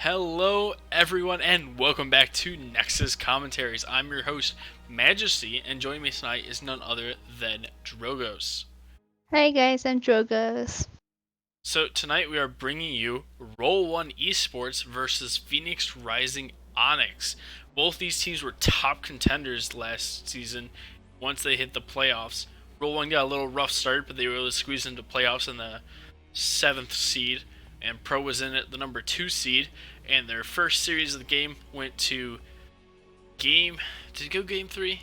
Hello, everyone, and welcome back to Nexus Commentaries. I'm your host, Majesty, and joining me tonight is none other than Drogos. Hi guys, I'm Drogos. So tonight we are bringing you Roll1Esports versus Phoenix Rising Onyx. Both these teams were top contenders last season once they hit the playoffs. Roll1 got a little rough start, but they were able to squeeze into playoffs in the 7th seed, and Pro was in at the number 2 seed, and their first series of the game went to game... Did it go game 3?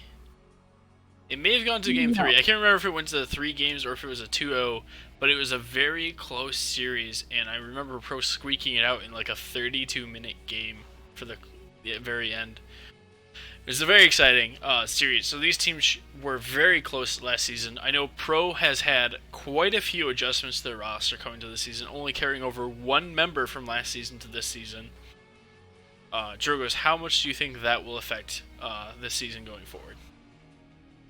It may have gone to game 3. I can't remember if it went to the 3 games or if it was a 2-0, but it was a very close series, and I remember Pro squeaking it out in like a 32-minute game for the very end. It was a very exciting series. So these teams were very close last season. I know Pro has had quite a few adjustments to their roster coming to the season, only carrying over one member from last season to this season. Drogos, how much do you think that will affect this season going forward?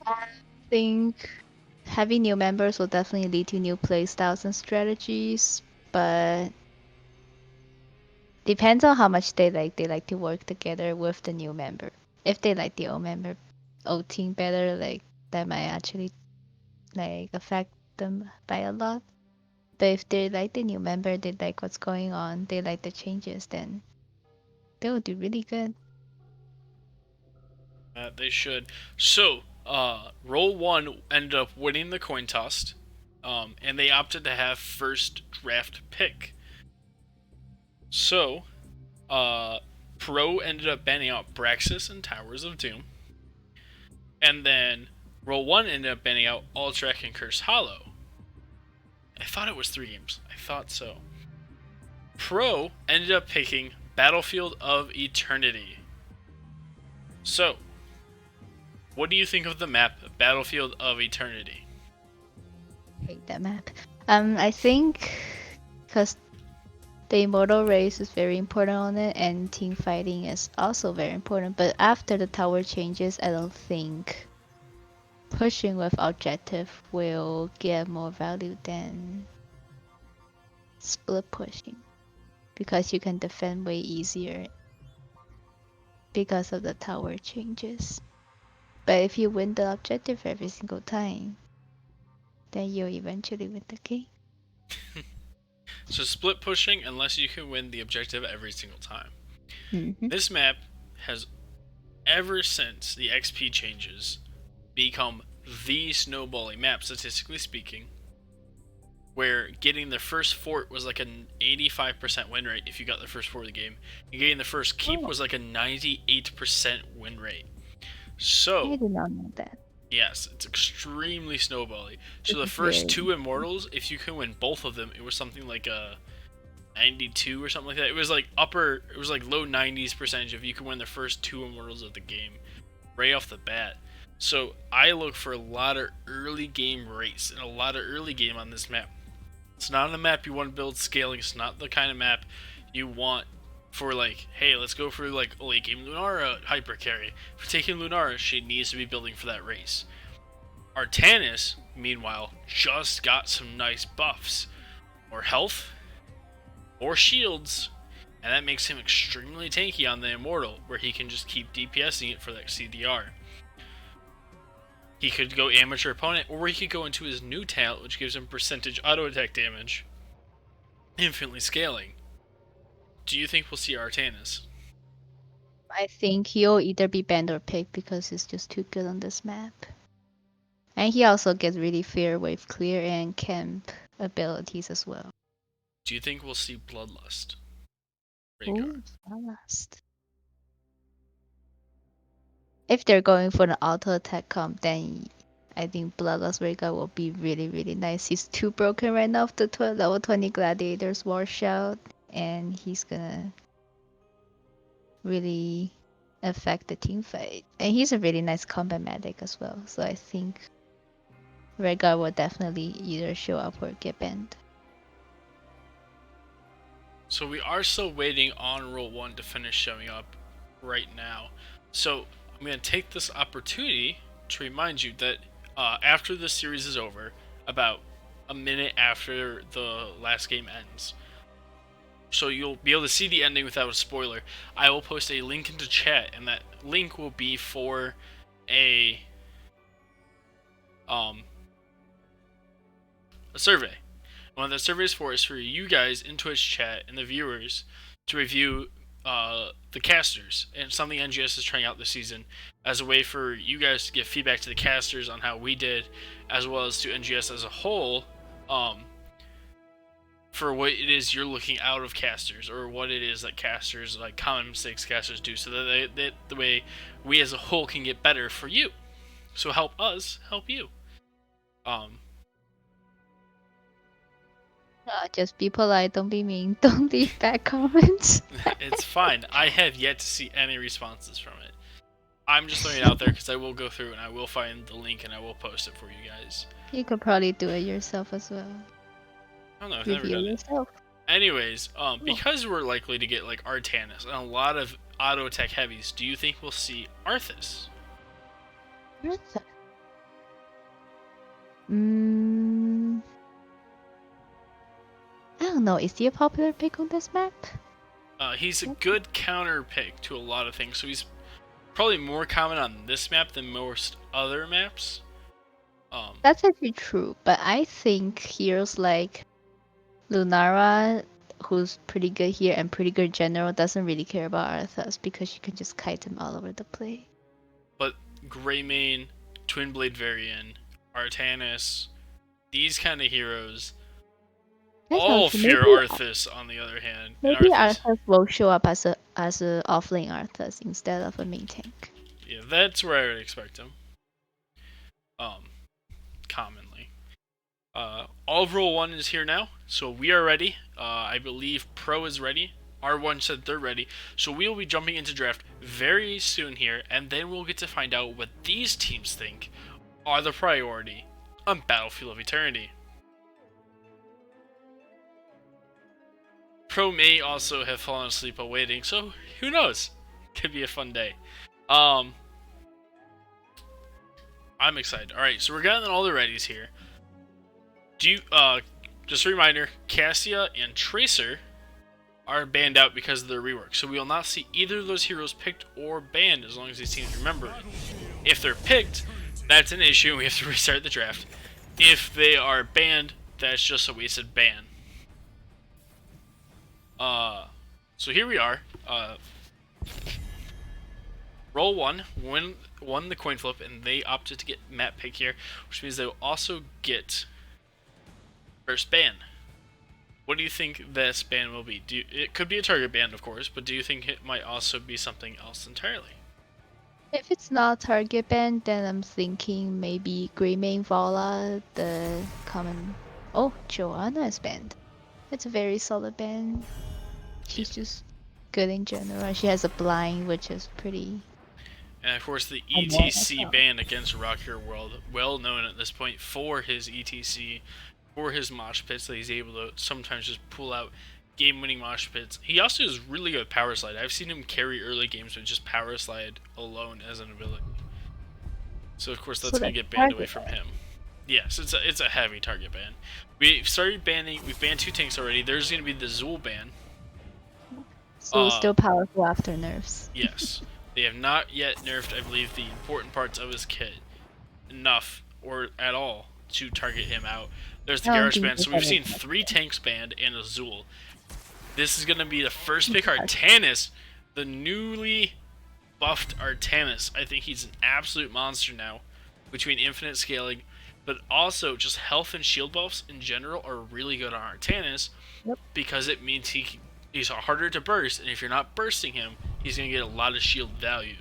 I think having new members will definitely lead to new playstyles and strategies, but depends on how much they like to work together with the new member. If they like the old team better, that might actually affect them by a lot. But if they like the new member, they like what's going on, they like the changes, then they will do really good. They should. So, Roll1 ended up winning the coin toss, and they opted to have first draft pick. So, Pro ended up banning out Braxis and Towers of Doom. And then Roll1 ended up banning out Ultrac and Curse Hollow. I thought it was 3 games. I thought so. Pro ended up picking Battlefield of Eternity. So, what do you think of the map Battlefield of Eternity? Hate that map. I think because the immortal race is very important on it, and team fighting is also very important. But after the tower changes, I don't think pushing with objective will get more value than split pushing, because you can defend way easier because of the tower changes. But if you win the objective every single time, then you'll eventually win the game. So split pushing unless you can win the objective every single time. Mm-hmm. This map has, ever since the XP changes, become the snowballing map, statistically speaking, where getting the first fort was like an 85% win rate if you got the first fort of the game, and getting the first keep was like a 98% win rate. So, I did not know that. yes, it's extremely snowbally. So the This is first very 2 immortals, if you can win both of them, it was something like a 92 or something like that. It was like low 90s percentage if you could win the first 2 immortals of the game right off the bat. So I look for a lot of early game rates and a lot of early game on this map. It's not a map you want to build scaling. It's not the kind of map you want for like, hey, let's go for like late game Lunara hyper carry. For taking Lunara, she needs to be building for that race. Artanis, meanwhile, just got some nice buffs. More health, more shields, and that makes him extremely tanky on the Immortal, where he can just keep DPSing it for that CDR. He could go amateur opponent, or he could go into his new talent, which gives him percentage auto attack damage, infinitely scaling. Do you think we'll see Artanis? I think he'll either be banned or picked because he's just too good on this map. And he also gets really fair wave clear and camp abilities as well. Do you think we'll see Bloodlust? Ooh, Ballast. If they're going for the auto attack comp, then I think Bloodlust Rhaegar will be really, really nice. He's too broken right now with the level 20 Gladiators War Shout, and he's gonna really affect the team fight. And he's a really nice combat medic as well, so I think Rhaegar will definitely either show up or get banned. So we are still waiting on Roll1 to finish showing up right now. So I'm going to take this opportunity to remind you that after this series is over, about a minute after the last game ends, so you'll be able to see the ending without a spoiler. I will post a link into chat, and that link will be for a survey. And what that survey is for you guys in Twitch chat and the viewers to review the casters and something NGS is trying out this season as a way for you guys to give feedback to the casters on how we did, as well as to NGS as a whole, for what it is you're looking out of casters, or what it is that casters, like common mistakes casters do, so that the way we as a whole can get better for you. So help us help you. Just be polite, don't be mean, don't leave bad comments. It's fine. I have yet to see any responses from it. I'm just throwing it out there because I will go through and I will find the link and I will post it for you guys. You could probably do it yourself as well. I don't know, I've never Review done yourself. it. Anyways, because we're likely to get like Artanis and a lot of auto attack heavies, do you think we'll see Arthas? Arthas. I don't know. Is he a popular pick on this map? He's a good counter pick to a lot of things, so he's probably more common on this map than most other maps. That's actually true, but I think heroes like Lunara, who's pretty good here and pretty good general, doesn't really care about Arthas because you can just kite him all over the place. But Greymane, Twin Blade Varian, Artanis, these kind of heroes all fear Arthas, on the other hand. Maybe Arthas will show up as a offlane Arthas instead of a main tank. Yeah, that's where I would expect him. Commonly. All of Roll1 is here now, so we are ready. I believe Pro is ready. R1 said they're ready. So we will be jumping into draft very soon here, and then we'll get to find out what these teams think are the priority on Battlefield of Eternity. Pro may also have fallen asleep while waiting, so who knows? Could be a fun day. I'm excited. Alright, so we're getting all the readies here. Just a reminder, Cassia and Tracer are banned out because of their rework, so we will not see either of those heroes picked or banned as long as these teams remember it. If they're picked, that's an issue and we have to restart the draft. If they are banned, that's just a wasted ban. So here we are. Roll1 won the coin flip, and they opted to get map pick here, which means they will also get first ban. What do you think this ban will be? It could be a target ban, of course, but do you think it might also be something else entirely? If it's not target ban, then I'm thinking maybe Greymane Vala, the common. Oh, Joanna is banned. It's a very solid ban. She's just good in general. She has a blind, which is pretty. And of course, the ETC ban against Rock Your World, well known at this point for his ETC, for his mosh pits that he's able to sometimes just pull out game-winning mosh pits. He also is really good at power slide. I've seen him carry early games with just power slide alone as an ability. So of course that's going to get banned away from him. Yes, it's a heavy target ban. We've banned 2 tanks already. There's going to be the Zool ban. So still powerful after nerfs. Yes. They have not yet nerfed, I believe, the important parts of his kit enough, or at all, to target him out. There's the Garage ban. So we've seen 3 tanks banned and a Zool. This is going to be the first pick, Artanis. The newly buffed Artanis. I think he's an absolute monster now, between infinite scaling, but also just health and shield buffs in general are really good on Artanis, because it means he's harder to burst, and if you're not bursting him, he's going to get a lot of shield value.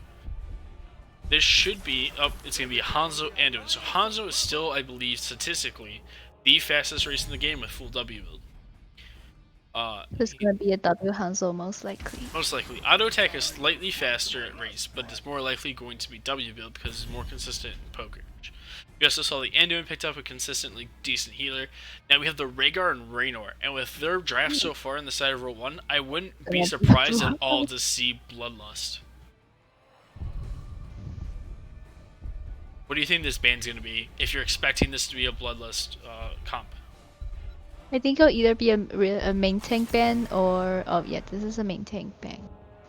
This should be, it's going to be Hanzo and Anduin. So Hanzo is still, I believe, statistically, the fastest race in the game with full W build. It's going to be a W Hanzo most likely. Most likely. Auto attack is slightly faster at race, but it's more likely going to be W build because it's more consistent in poker. We also saw the Anduin picked up a consistently decent healer. Now we have the Rhaegar and Raynor, and with their draft so far on the side of Roll1, I wouldn't be surprised at all to see Bloodlust. What do you think this ban's going to be, if you're expecting this to be a Bloodlust comp? I think it'll either be a main tank ban or oh yeah, this is a main tank ban.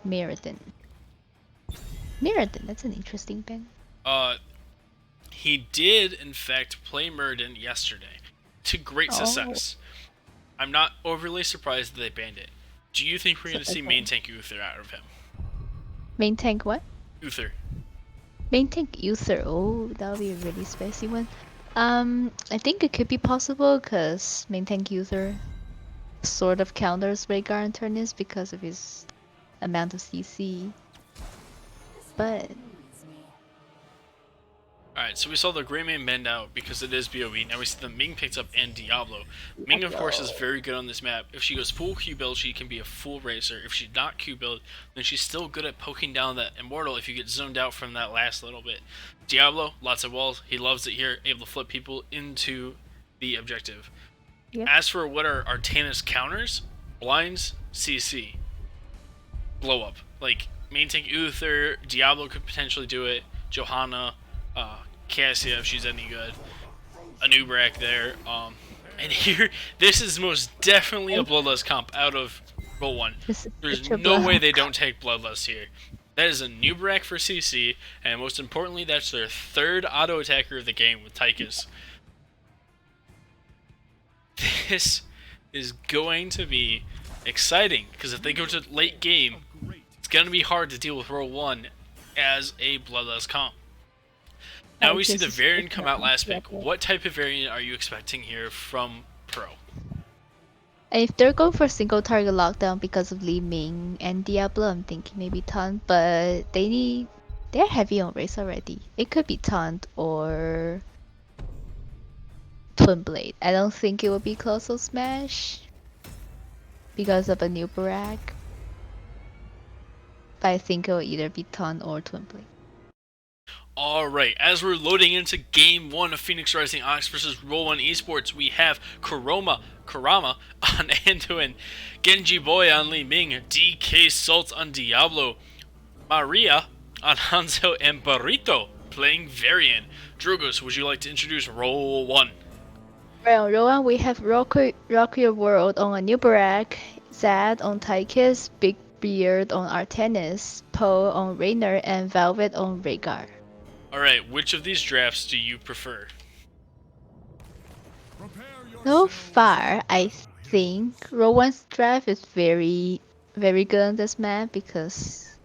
Mirrodin. Mirrodin, that's an interesting ban. He did in fact play Mirrodin yesterday to great success. I'm not overly surprised that they banned it. Do you think we're going to see main tank Uther out of him? Main tank what? Uther. Main tank Uther. Oh, that would be a really spicy one. I think it could be possible because main tank Uther sort of counters Rhaegar and Turnus because of his amount of CC. But Alright, so we saw the Grey Man banned out because it is BOE. Now we see the Ming picked up and Diablo. Ming, of course, is very good on this map. If she goes full Q build, she can be a full racer. If she's not Q build, then she's still good at poking down that Immortal if you get zoned out from that last little bit. Diablo, lots of walls. He loves it here, able to flip people into the objective. yep. As for what are Artanis counters, blinds, CC, blow up. Like, main tank Uther, Diablo could potentially do it, Johanna, Cassia if she's any good, Anubrak there, and here, this is most definitely a Bloodlust comp out of Roll1. There's no way they don't take Bloodlust here. That is a Anubrak for CC, and most importantly, that's their third auto attacker of the game with Tychus. This is going to be exciting, because if they go to late game, it's going to be hard to deal with Roll1 as a Bloodlust comp. Now we see the variant come out last pick. What type of variant are you expecting here from Pro? If they're going for single target lockdown because of Li Ming and Diablo, I'm thinking maybe Taunt, but they're heavy on race already. It could be Taunt or Twin Blade. I don't think it will be Colossal Smash because of a new Barak. But I think it will either be Taunt or Twin Blade. Alright, as we're loading into Game 1 of Phoenix Rising Onyx versus Roll1Esports, we have Kurama on Anduin, Genji Boy on Li Ming, DK Salt on Diablo, Maria on Hanzo, and Burrito playing Varian. Drugos, would you like to introduce Roll1? Well, Rowan, we have Rock Your World on a new Barak, Zad on Tychus, Big Beard on Artanis, Poe on Raynor, and Velvet on Rhaegar. Alright, which of these drafts do you prefer? So far, I think Rowan's draft is very, very good on this map because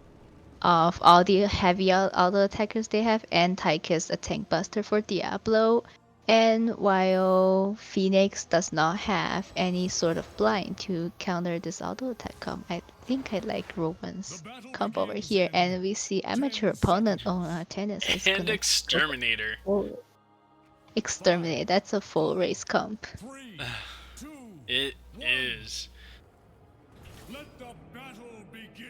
of all the heavy auto attackers they have, and Tychus a tank buster for Diablo. And while Phoenix does not have any sort of blind to counter this auto attack comp, I think I like Rowan's comp over here. And we see amateur opponent on tennis. And Exterminator. Exterminate, that's a full race comp. It is. Let the battle begin.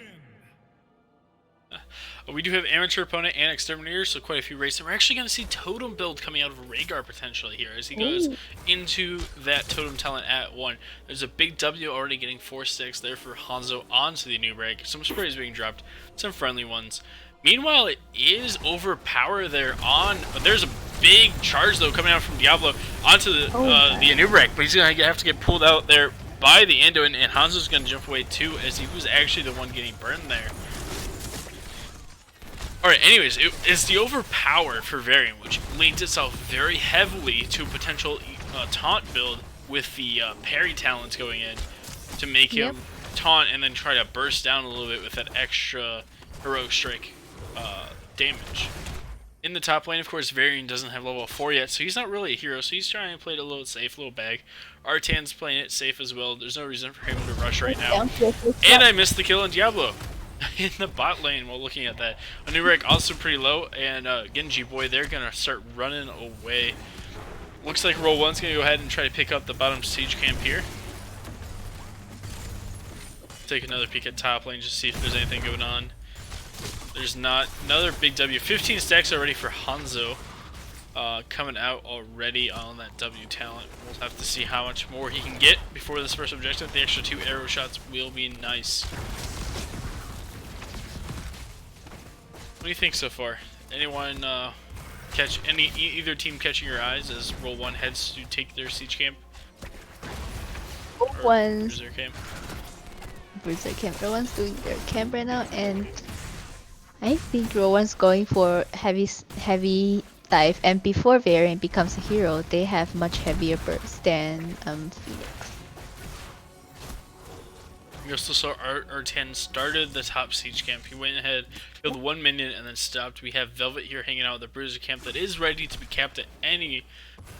We do have amateur opponent and exterminator, so quite a few races. We're actually going to see totem build coming out of Rhaegar potentially here as he goes into that totem talent at 1. There's a big W already getting 4-6 there for Hanzo onto the new break. Some sprays being dropped, some friendly ones. Meanwhile, it is overpower there on. There's a big charge though coming out from Diablo onto the Anubrak, but he's going to have to get pulled out there by the Anduin, and Hanzo's going to jump away too as he was actually the one getting burned there. Alright, anyways, it's the overpower for Varian, which leans itself very heavily to a potential taunt build with the parry talents going in to make him taunt and then try to burst down a little bit with that extra heroic strike damage. In the top lane, of course, Varian doesn't have level 4 yet, so he's not really a hero, so he's trying to play it a little safe, a little bag. Artan's playing it safe as well. There's no reason for him to rush right now. And I missed the kill on Diablo in the bot lane while looking at that. Anubrak also pretty low, and Genji Boy, they're going to start running away. Looks like Roll1's going to go ahead and try to pick up the bottom siege camp here. Take another peek at top lane just to see if there's anything going on. There's not. Another big W. 15 stacks already for Hanzo. Coming out already on that W talent. We'll have to see how much more he can get before this first objective. The extra 2 arrow shots will be nice. What do you think so far? Anyone either team catching your eyes as Roll1 heads to take their siege camp? One's Bruiser camp. Bruiser camp. Rowan's doing their camp right now, and I think Rowan's going for heavy dive. And before Variant becomes a hero, they have much heavier burst than Phoenix. We also saw R10 started the top siege camp. He went ahead, killed 1 minion, and then stopped. We have Velvet here hanging out with the Bruiser camp that is ready to be capped at any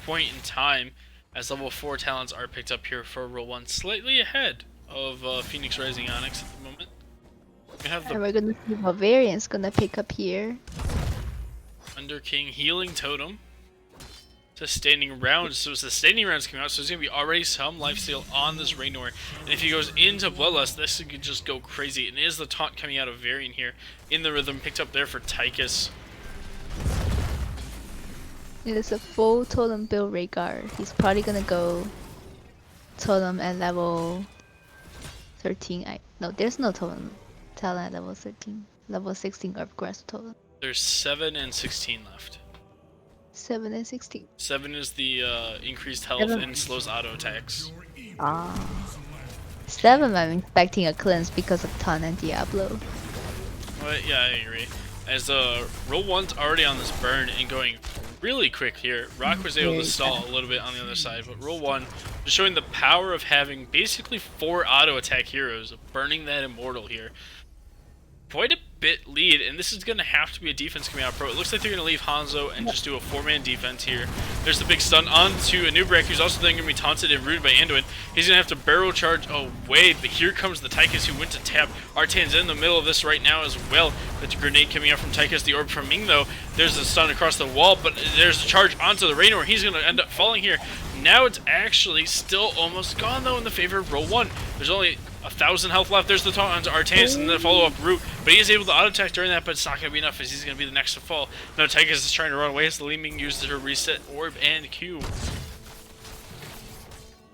point in time, as level 4 talents are picked up here for Roll1, slightly ahead of Phoenix Rising Onyx at the moment. We have And the we're gonna see what Variant's gonna pick up here. Under King healing totem. Sustaining rounds. So sustaining rounds coming out, so there's gonna be already some lifesteal on this Raynor. And if he goes into Bloodlust, this could just go crazy. And it is the taunt coming out of Varian here in the rhythm, picked up there for Tychus. It is a full totem build Rhaegar. He's probably gonna go totem at level 13. No, there's no totem talent at level 13. Level 16 of grass totem. There's 7 and 16 left. 7 and 16. 7 is the increased health 7. and slows auto attacks. Ah. 7 I'm expecting a cleanse because of Ton and Diablo. But yeah, I agree. As Roll1's already on this burn and going really quick here. Rock was able to stall a little bit on the other side, but Roll1 just showing the power of having basically 4 auto attack heroes, burning that immortal here. Quite a bit lead, and this is going to have to be a defense coming out pro. It looks like they're going to leave Hanzo and just do a 4-man defense here. There's the big stun onto Anubarak, who's also then going to be taunted and rooted by Anduin. He's going to have to barrel charge away, but here comes the Tychus who went to tap. Artan's in the middle of this right now as well. That's a grenade coming out from Tychus, the orb from Ming though. There's a stun across the wall, but there's a charge onto the Raynor. He's going to end up falling here. Now it's actually still almost gone though in the favor of Roll1. There's only 1,000 health left. There's the taunt onto Artanis and then the follow-up root. But he is able to auto-attack during that, but it's not going to be enough as he's going to be the next to fall. Now Tychus is trying to run away as the Li Ming uses her reset orb and Q.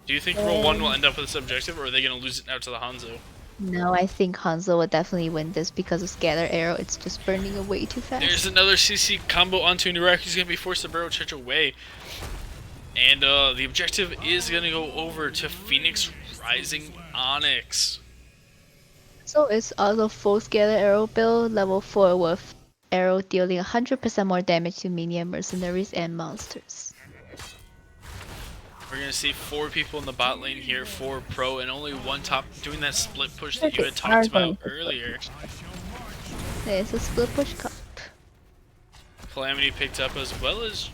Do you think Roll1 will end up with this objective, or are they going to lose it now to the Hanzo? No, I think Hanzo will definitely win this because of Scatter Arrow. It's just burning away too fast. There's another CC combo onto Nurak. He's going to be forced to barrel charge away. And the objective is going to go over to Phoenix Rising Onyx. So it's also full Scalar Arrow build, level 4 with arrow dealing 100% more damage to minion, mercenaries, and monsters. We're going to see 4 people in the bot lane here, 4 pro, and only 1 top, doing that split push that you had talked about earlier. It's a split push cup. Calamity picked up as well as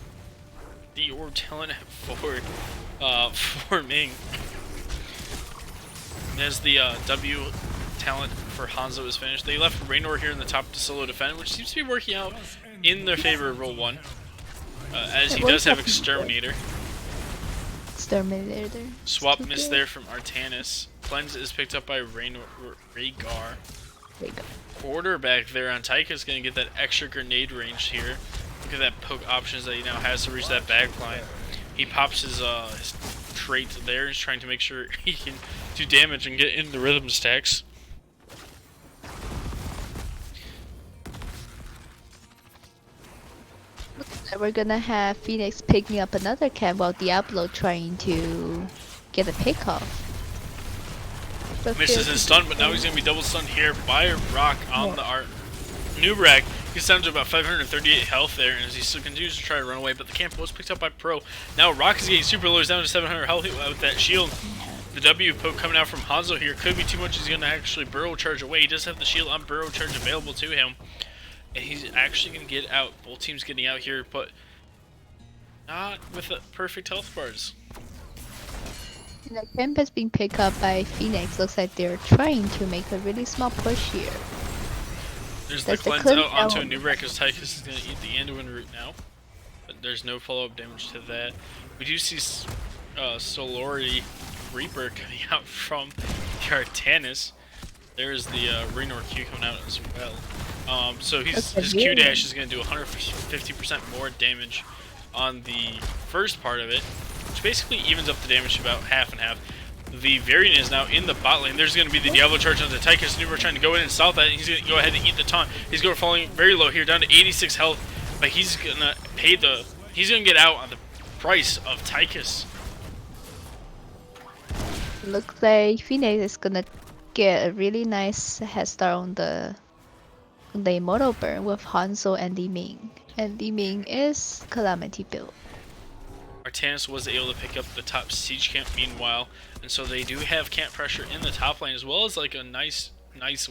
the orb talent for Ming. As the W talent for Hanzo is finished, they left Raynor here in the top to solo defend, which seems to be working out in their favor of Roll1, as he does have Exterminator. Exterminator there. Swap miss there from Artanis. Cleanse is picked up by Rhaegar. Quarterback there on Tychus is going to get that extra grenade range here. Look at that poke options that he now has to reach that backline. He pops his trait there. He's trying to make sure he can do damage and get in the rhythm stacks. We're gonna have Phoenix picking up another camp while Diablo trying to get a pick off. Misses his stun, but now he's going to be double stunned here by Rock on the art. Nubrag, he's down to about 538 health there, and as he still continues to try to run away, but the camp was picked up by Pro. Now Rock is getting super low, he's down to 700 health with that shield. The W poke coming out from Hanzo here could be too much. He's going to actually burrow charge away. He does have the shield on burrow charge available to him, and he's actually going to get out. Both teams getting out here, but not with the perfect health bars. The camp has been picked up by Phoenix. Looks like they're trying to make a really small push here. There's the cleanse out onto a new wreck as Tychus is going to eat the Anduin root now. But there's no follow-up damage to that. We do see Solori Reaper coming out from the Artanis. There's the Raynor Q coming out as well. So his Q dash is going to do 150% more damage on the first part of it, which basically evens up the damage to about half and half. The Variant is now in the bot lane. There's going to be the Diablo charge onto Tychus. Nuber trying to go in and stop that, and he's going to go ahead and eat the taunt. He's going falling very low here, down to 86 health, but he's going to pay the... He's going to get out on the price of Tychus. Looks like Phoenix is gonna get a really nice head start on the Immortal Burn with Hanzo and Li Ming. And Li Ming is Calamity build. Artanis was able to pick up the top siege camp meanwhile, and so they do have camp pressure in the top lane as well as like a nice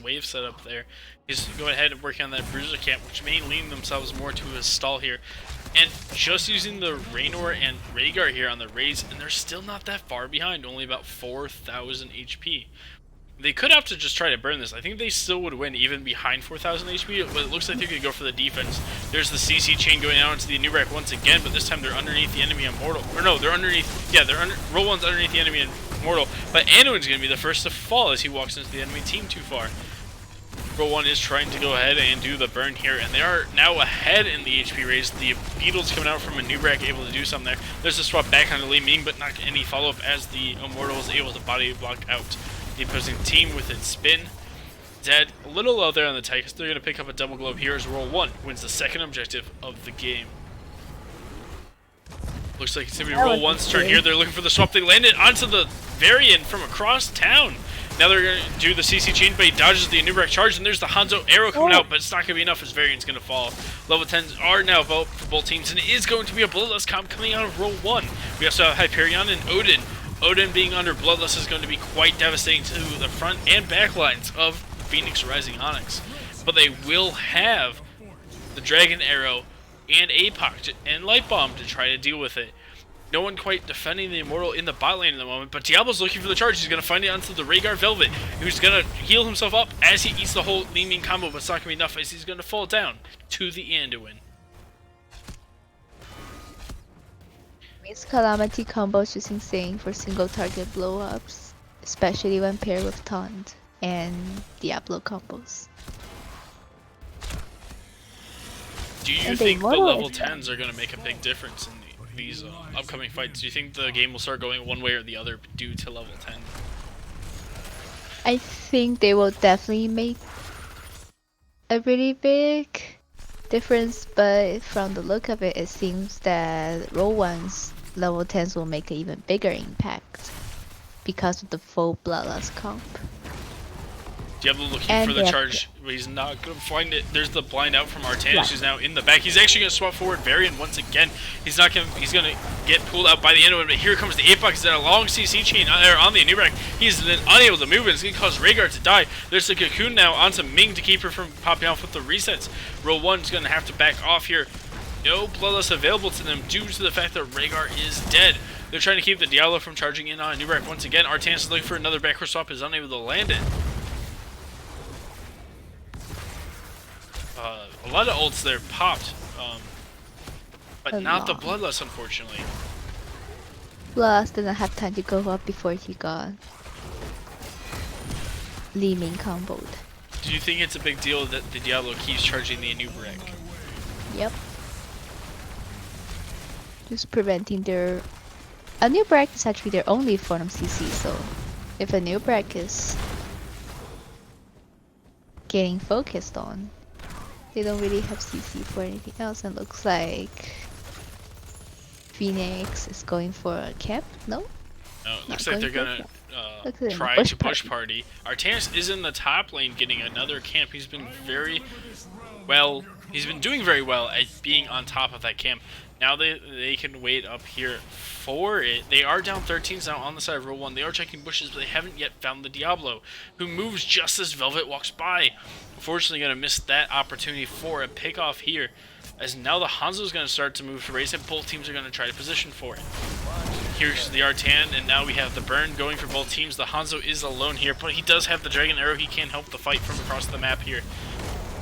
wave setup there. He's going ahead and working on that bruiser camp, which may lean themselves more to a stall here. And just using the Raynor and Rhaegar here on the Raze, and they're still not that far behind, only about 4,000 HP. They could have to just try to burn this. I think they still would win even behind 4,000 HP, but it looks like they're going to go for the defense. There's the CC chain going out into the Anubrak once again, but this time they're underneath the enemy Immortal. Or no, they're underneath, yeah, Roll1's underneath the enemy Immortal, but Anduin's going to be the first to fall as he walks into the enemy team too far. Roll1 is trying to go ahead and do the burn here, and they are now ahead in the HP raise. The Beetles coming out from Anubrak able to do something there. There's a swap back onto Li Ming, but not any follow-up as the Immortal is able to body block out the opposing team with its spin. Dead, a little low there on the Tychus. They're going to pick up a double globe here as Roll1 wins the second objective of the game. Looks like it's going to be Roll1's turn here. They're looking for the swap. They landed onto the Varian from across town. Now they're going to do the CC chain, but he dodges the Anubrak charge, and there's the Hanzo arrow coming out, but it's not going to be enough as Varian's going to fall. Level 10s are now vote for both teams, and it is going to be a Bloodlust comp coming out of Roll1. We also have Hyperion and Odin. Odin being under Bloodlust is going to be quite devastating to the front and back lines of Phoenix Rising Onyx. But they will have the Dragon Arrow and APOC and Light Bomb to try to deal with it. No one quite defending the Immortal in the bot lane at the moment, but Diablo's looking for the charge. He's going to find it onto the Rhaegar Velvet, who's going to heal himself up as he eats the whole Li Ming combo, but it's not going to be enough as he's going to fall down to the Anduin. These Calamity combos just insane for single target blow-ups, especially when paired with Taunt and Diablo combos. Do you think the level 10s are going to make a big difference in these upcoming fights? Do you think the game will start going one way or the other due to level 10? I think they will definitely make a really big difference, but from the look of it, it seems that Roll1's level 10s will make an even bigger impact because of the full Bloodlust comp. Diablo looking for the charge, but he's not going to find it. There's the blind out from Artanis, who's now in the back. He's actually going to swap forward Varian once again. He's not going. He's going to get pulled out by the Anduin, but here comes the APOC. He's at a long CC chain there on the Anubrak. He's then unable to move, and it's going to cause Rhaegar to die. There's the Cocoon now onto Ming to keep her from popping off with the resets. Roll1's going to have to back off here. No Bloodlust available to them due to the fact that Rhaegar is dead. They're trying to keep the Diablo from charging in on Anubrak once again. Artanis is looking for another backward swap, is unable to land it. A lot of ults there popped, but not the Bloodlust, unfortunately. Bloodlust didn't have time to go up before he got Li Ming comboed. Do you think it's a big deal that the Diablo keeps charging the Anubrak? Yep. Just preventing their... Anubrak is actually their only form of CC, so if Anubrak is getting focused on, they don't really have CC for anything else, and looks like Phoenix is going for a camp? No? No, it looks like they're gonna try to push party. Artanis is in the top lane getting another camp. He's been very well, he's been doing very well at being on top of that camp. Now they can wait up here for it. They are down 13s now on the side of Roll1. They are checking bushes, but they haven't yet found the Diablo, who moves just as Velvet walks by. Unfortunately, going to miss that opportunity for a pickoff here, as now the Hanzo is going to start to move to raise it. Both teams are going to try to position for it. Here's the Artan, and now we have the burn going for both teams. The Hanzo is alone here, but he does have the Dragon Arrow. He can help the fight from across the map here.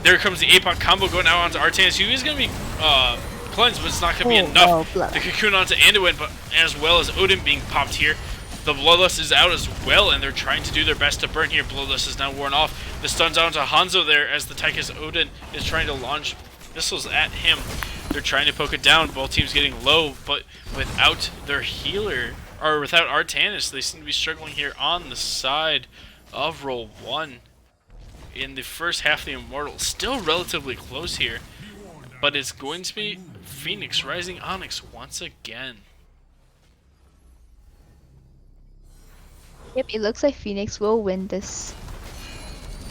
There comes the APOC combo going out onto Artanis, who is going to be cleansed, but it's not going to be enough. The Cocoon onto Anduin, but as well as Odin being popped here. The Bloodlust is out as well, and they're trying to do their best to burn here. Bloodlust is now worn off. The stun's onto Hanzo there as the Tychus Odin is trying to launch missiles at him. They're trying to poke it down. Both teams getting low, but without their healer, or without Artanis, they seem to be struggling here on the side of Roll1. In the first half, the Immortal still relatively close here, but it's going to be Phoenix Rising Onyx once again. Yep, it looks like Phoenix will win this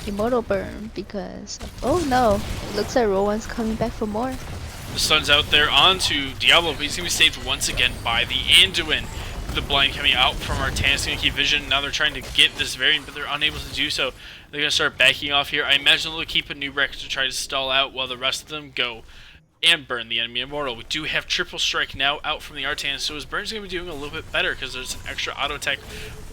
Immortal Burn because oh no, it looks like Roll1's coming back for more. The sun's out there onto Diablo, but he's going to be saved once again by the Anduin. The blind coming out from Artanis, going to keep vision. Now they're trying to get this variant, but they're unable to do so. They're going to start backing off here. I imagine they'll keep a new record to try to stall out while the rest of them go and burn the enemy immortal. We do have triple strike now out from the Artanis, so his burn's going to be doing a little bit better because there's an extra auto attack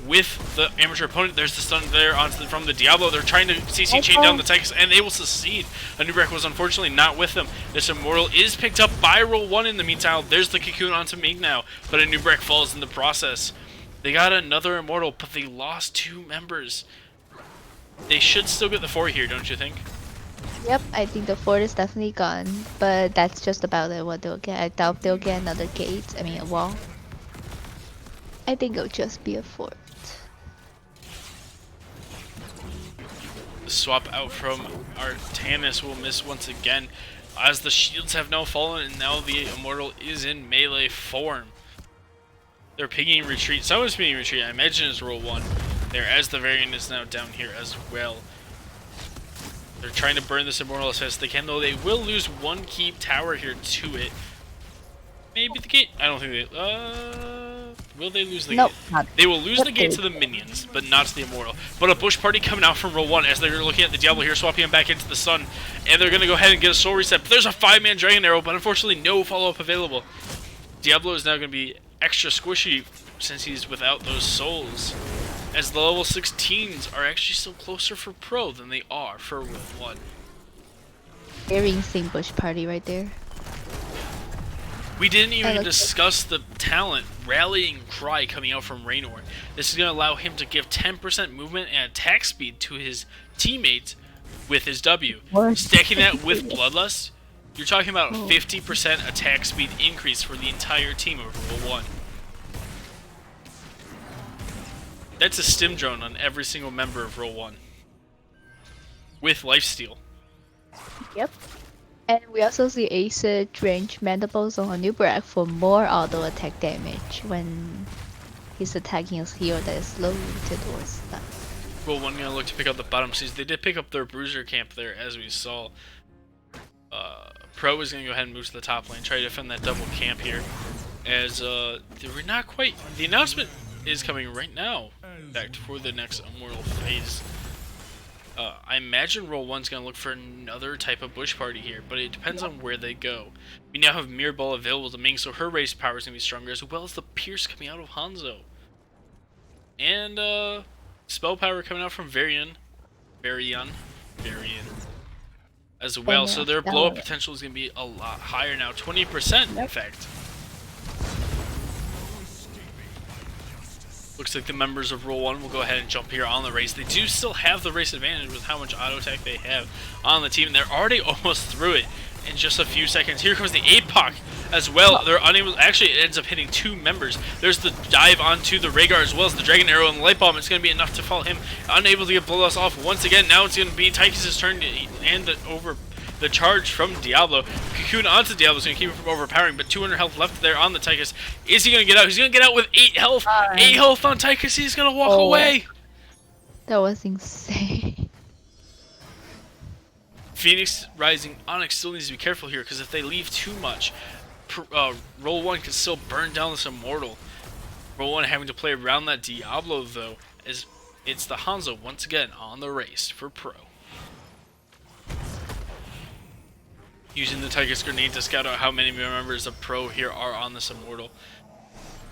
with the amateur opponent. There's the stun there from the Diablo. They're trying to CC chain down the Tychus, and they will succeed. A new wreck was unfortunately not with them. This immortal is picked up by Roll1 in the meantime. There's the cocoon onto Ming now, but a new wreck falls in the process. They got another immortal, but they lost 2 members. They should still get the 4 here, don't you think? Yep, I think the fort is definitely gone, but that's just about it what they'll get. I doubt they'll get another gate, I mean a wall. I think it'll just be a fort. The swap out from Artanis will miss once again, as the shields have now fallen, and now the immortal is in melee form. They're pinging retreat. Someone's pinging retreat. I imagine it's Roll1 there, as the variant is now down here as well. They're trying to burn this immortal as fast as they can, though they will lose 1 keep tower here to it. Maybe the gate. I don't think they. Will they lose the Nope, gate? not. They will lose the gate to the minions, but not to the immortal. But a bush party coming out from Roll1 as they're looking at the Diablo here, swapping him back into the sun, and they're gonna go ahead and get a soul reset. But there's a 5-man dragon arrow, but unfortunately no follow-up available. Diablo is now gonna be extra squishy since he's without those souls, as the level 16s are actually still closer for pro than they are for Roll1. Very insane bush party right there. We didn't even discuss the talent Rallying Cry coming out from Raynor. This is going to allow him to give 10% movement and attack speed to his teammates with his W. Stacking that with Bloodlust, you're talking about a 50% attack speed increase for the entire team of Roll1. That's a stim drone on every single member of Roll1 with lifesteal. Yep. And we also see Acid range mandibles on Nubrak for more auto attack damage when he's attacking his hero that is low towards that. Roll1 gonna look to pick up the bottom seeds. They did pick up their bruiser camp there, as we saw. Pro is gonna go ahead and move to the top lane, try to defend that double camp here. As we're not quite. The announcement is coming right now. In fact, for the next Immortal phase. I imagine Roll1's going to look for another type of bush party here, but it depends on where they go. We now have Mirror Ball available to Ming, so her race power is going to be stronger, as well as the Pierce coming out of Hanzo. And Spell Power coming out from Varian as well, so their blow-up potential is going to be a lot higher now, 20% in fact. Looks like the members of Roll1 will go ahead and jump here on the race. They do still have the race advantage with how much auto attack they have on the team. They're already almost through it in just a few seconds. Here comes the APOC as well. They're unable. Actually, it ends up hitting 2 members. There's the dive onto the Rhaegar as well as the Dragon Arrow and the Light Bomb. It's going to be enough to fall him. Unable to get Bloodlust off once again. Now it's going to be Tychus' turn to hand over the charge from Diablo. Cocoon onto Diablo is going to keep him from overpowering, but 200 health left there on the Tychus. Is he going to get out? He's going to get out with 8 health. 8 health on Tychus. He's going to walk away. That was insane. Phoenix Rising Onyx still needs to be careful here, because if they leave too much, Roll1 can still burn down this Immortal. Roll1 having to play around that Diablo, though, as it's the Hanzo once again on the race for Pro. Using the Tychus Grenade to scout out how many members of Pro here are on this Immortal.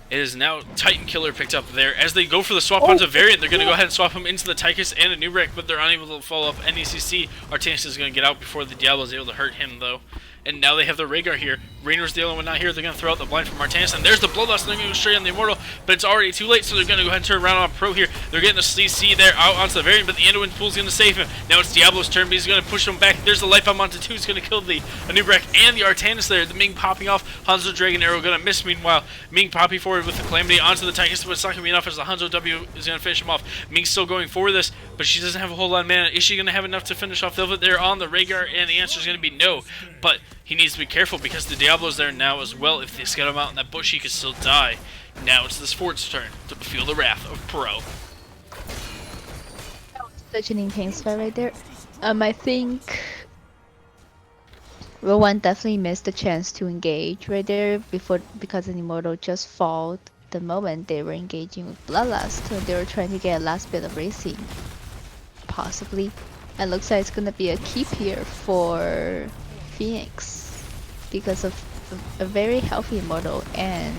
It is now Titan Killer picked up there. As they go for the swap onto Variant, they're going to go ahead and swap him into the Tychus and a new wreck, but they're unable to follow up any CC. Artanis is going to get out before the Diablo is able to hurt him, though. And now they have the Rhaegar here. Raynor's the only one not here. They're going to throw out the blind from Artanis, and there's the Bloodlust. They're going to go straight on the Immortal, but it's already too late, so they're going to go ahead and turn around on Pro here. They're getting the CC there out onto the Variant, but the Anduin Pool's going to save him. Now it's Diablo's turn, but he's going to push him back. There's the Light Bomb onto 2. He's going to kill the Anubrek and the Artanis there. The Ming popping off. Hanzo Dragon Arrow going to miss. Meanwhile, Ming popping forward with the Calamity onto the Tychus, but it's not going to be enough as the Hanzo W is going to finish him off. Ming's still going for this, but she doesn't have a whole lot of mana. Is she going to have enough to finish off Velvet there on the Rhaegar? And the answer is going to be no, but he needs to be careful because the Diablo's there now as well. If they scout him out in that bush, he could still die. Now it's this Fort's turn to feel the wrath of Pro. Such an intense fight right there. I think Rowan definitely missed the chance to engage right there before because an Immortal just fought the moment they were engaging with Bloodlust. So they were trying to get a last bit of racing, possibly. And looks like it's gonna be a keep here for Phoenix because of a very healthy Immortal, and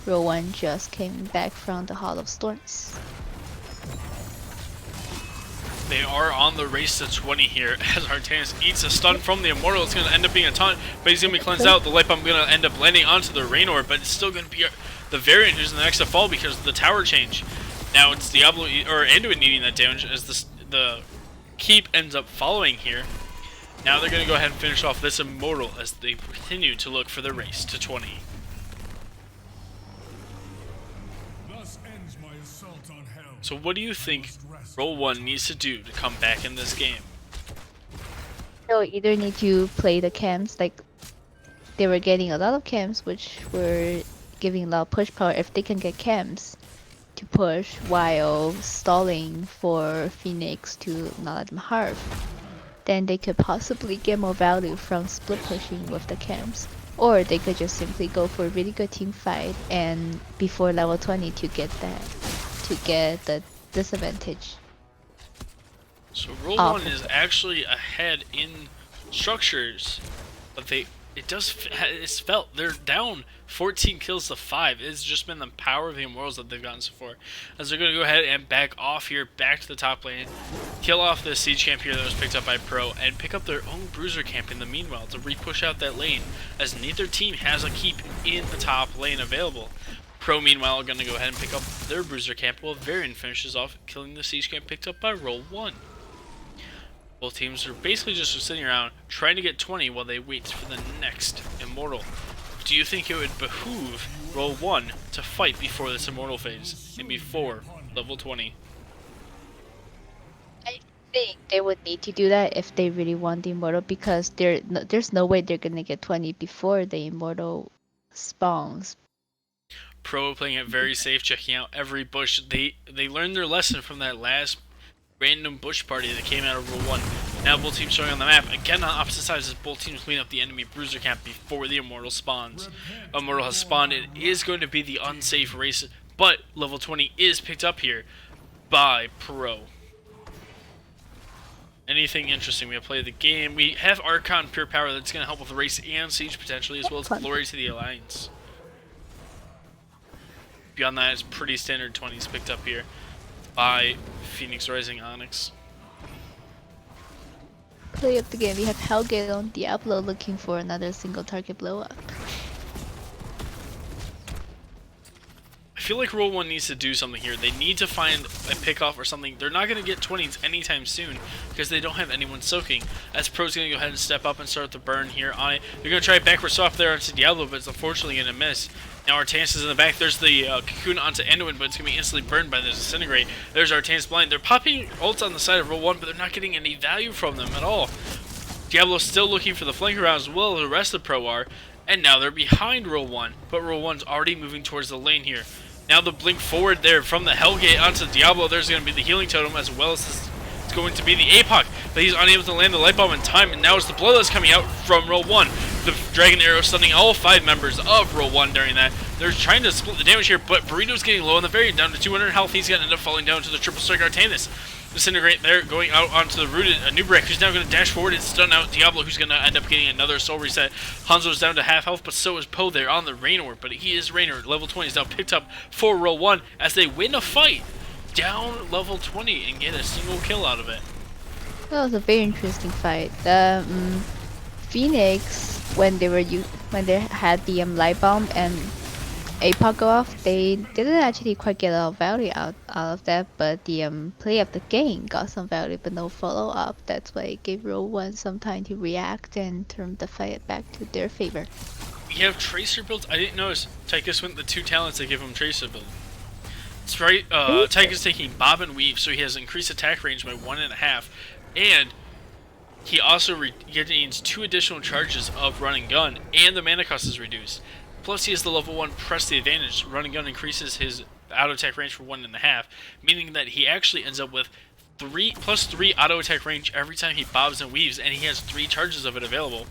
Rowan just came back from the Hall of Storms. They are on the race to 20 here as Artanis eats a stun from the Immortal. It's going to end up being a taunt, but he's going to be cleansed out. The Light Bomb going to end up landing onto the Raynor, but it's still going to be the Variant who's the next to fall because of the tower change. Now it's Diablo or Anduin needing that damage as the keep ends up following here. Now they're going to go ahead and finish off this Immortal as they continue to look for the race to 20. Thus ends my assault on hell. So what do you think Roll1 needs to do to come back in this game? They'll either need to play the camps, like they were getting a lot of camps, which were giving a lot of push power. If they can get camps to push while stalling for Phoenix to not let them harp, then they could possibly get more value from split pushing with the camps. Or they could just simply go for a really good team fight and before level 20 to get the disadvantage. So Roll1 is actually ahead in structures, but it's felt they're down 14 kills to 5. It's just been the power of the Immortals that they've gotten so far. As they're going to go ahead and back off here, back to the top lane, kill off the siege camp here that was picked up by Pro, and pick up their own bruiser camp in the meanwhile to re-push out that lane, as neither team has a keep in the top lane available. Pro, meanwhile, are going to go ahead and pick up their bruiser camp, while Varian finishes off killing the siege camp picked up by Roll1. Both teams are basically just sitting around trying to get 20 while they wait for the next Immortal. Do you think it would behoove Roll1 to fight before this Immortal phase and before level 20? I think they would need to do that if they really want the Immortal, because there's no way they're gonna get 20 before the Immortal spawns. Pro playing it very safe, checking out every bush. They learned their lesson from that last random bush party that came out of Roll1. Now both teams showing on the map. Again on opposite sides as both teams clean up the enemy bruiser camp before the Immortal spawns. Immortal has spawned. It is going to be the unsafe race, but level 20 is picked up here by Pro. Anything interesting? We have played the game. We have Archon Pure Power that's going to help with the race and siege potentially, as well as Glory to the Alliance. Beyond that, it's pretty standard 20s picked up here by Phoenix Rising Onyx. Play up the game. We have Hellgate on Diablo looking for another single target blow up. I feel like Roll1 needs to do something here. They need to find a pickoff or something. They're not going to get 20s anytime soon because they don't have anyone soaking. As Pro's going to go ahead and step up and start the burn here on it. They're going to try a backward swap there onto Diablo, but it's unfortunately going to miss. Now Artanis is in the back. There's the cocoon onto Anduin, but it's going to be instantly burned by the Disintegrate. There's Artanis blind. They're popping ults on the side of Roll1, but they're not getting any value from them at all. Diablo's still looking for the flank around as well as the rest of Pro are. And now they're behind Roll1, but Roll1's already moving towards the lane here. Now the blink forward there from the Hellgate onto Diablo. There's going to be the healing totem as well as this. It's going to be the APOC, but he's unable to land the light bomb in time, and now it's the blow that's coming out from Roll1. The Dragon Arrow stunning all 5 members of Roll1 during that. They're trying to split the damage here, but Burrito's getting low on the Variant, down to 200 health. He's going to end up falling down to the Triple Strike Artanis. Disintegrate there, going out onto the Rooted Nubrek, who's now going to dash forward and stun out Diablo, who's going to end up getting another soul reset. Hanzo's down to half health, but so is Poe there on the Raynor, but he is Raynor. Level 20 is now picked up for Roll1 as they win a fight down level 20 and get a single kill out of it. That was a very interesting fight. The Phoenix, when they had the light bomb and APOC go off, they didn't actually quite get a lot of value out of that, but the play of the game got some value, but no follow up. That's why it gave Roll1 some time to react and turn the fight back to their favor. We have Tracer builds. I didn't notice Tychus went the 2 talents that give him Tracer build. That's right. Tychus taking Bob and Weave, so he has increased attack range by 1.5. And he also gains 2 additional charges of Run and Gun, and the mana cost is reduced. Plus, he has the level 1 Press the Advantage. Run and Gun increases his auto attack range for 1.5, meaning that he actually ends up with +3 auto attack range every time he bobs and weaves, and he has 3 charges of it available.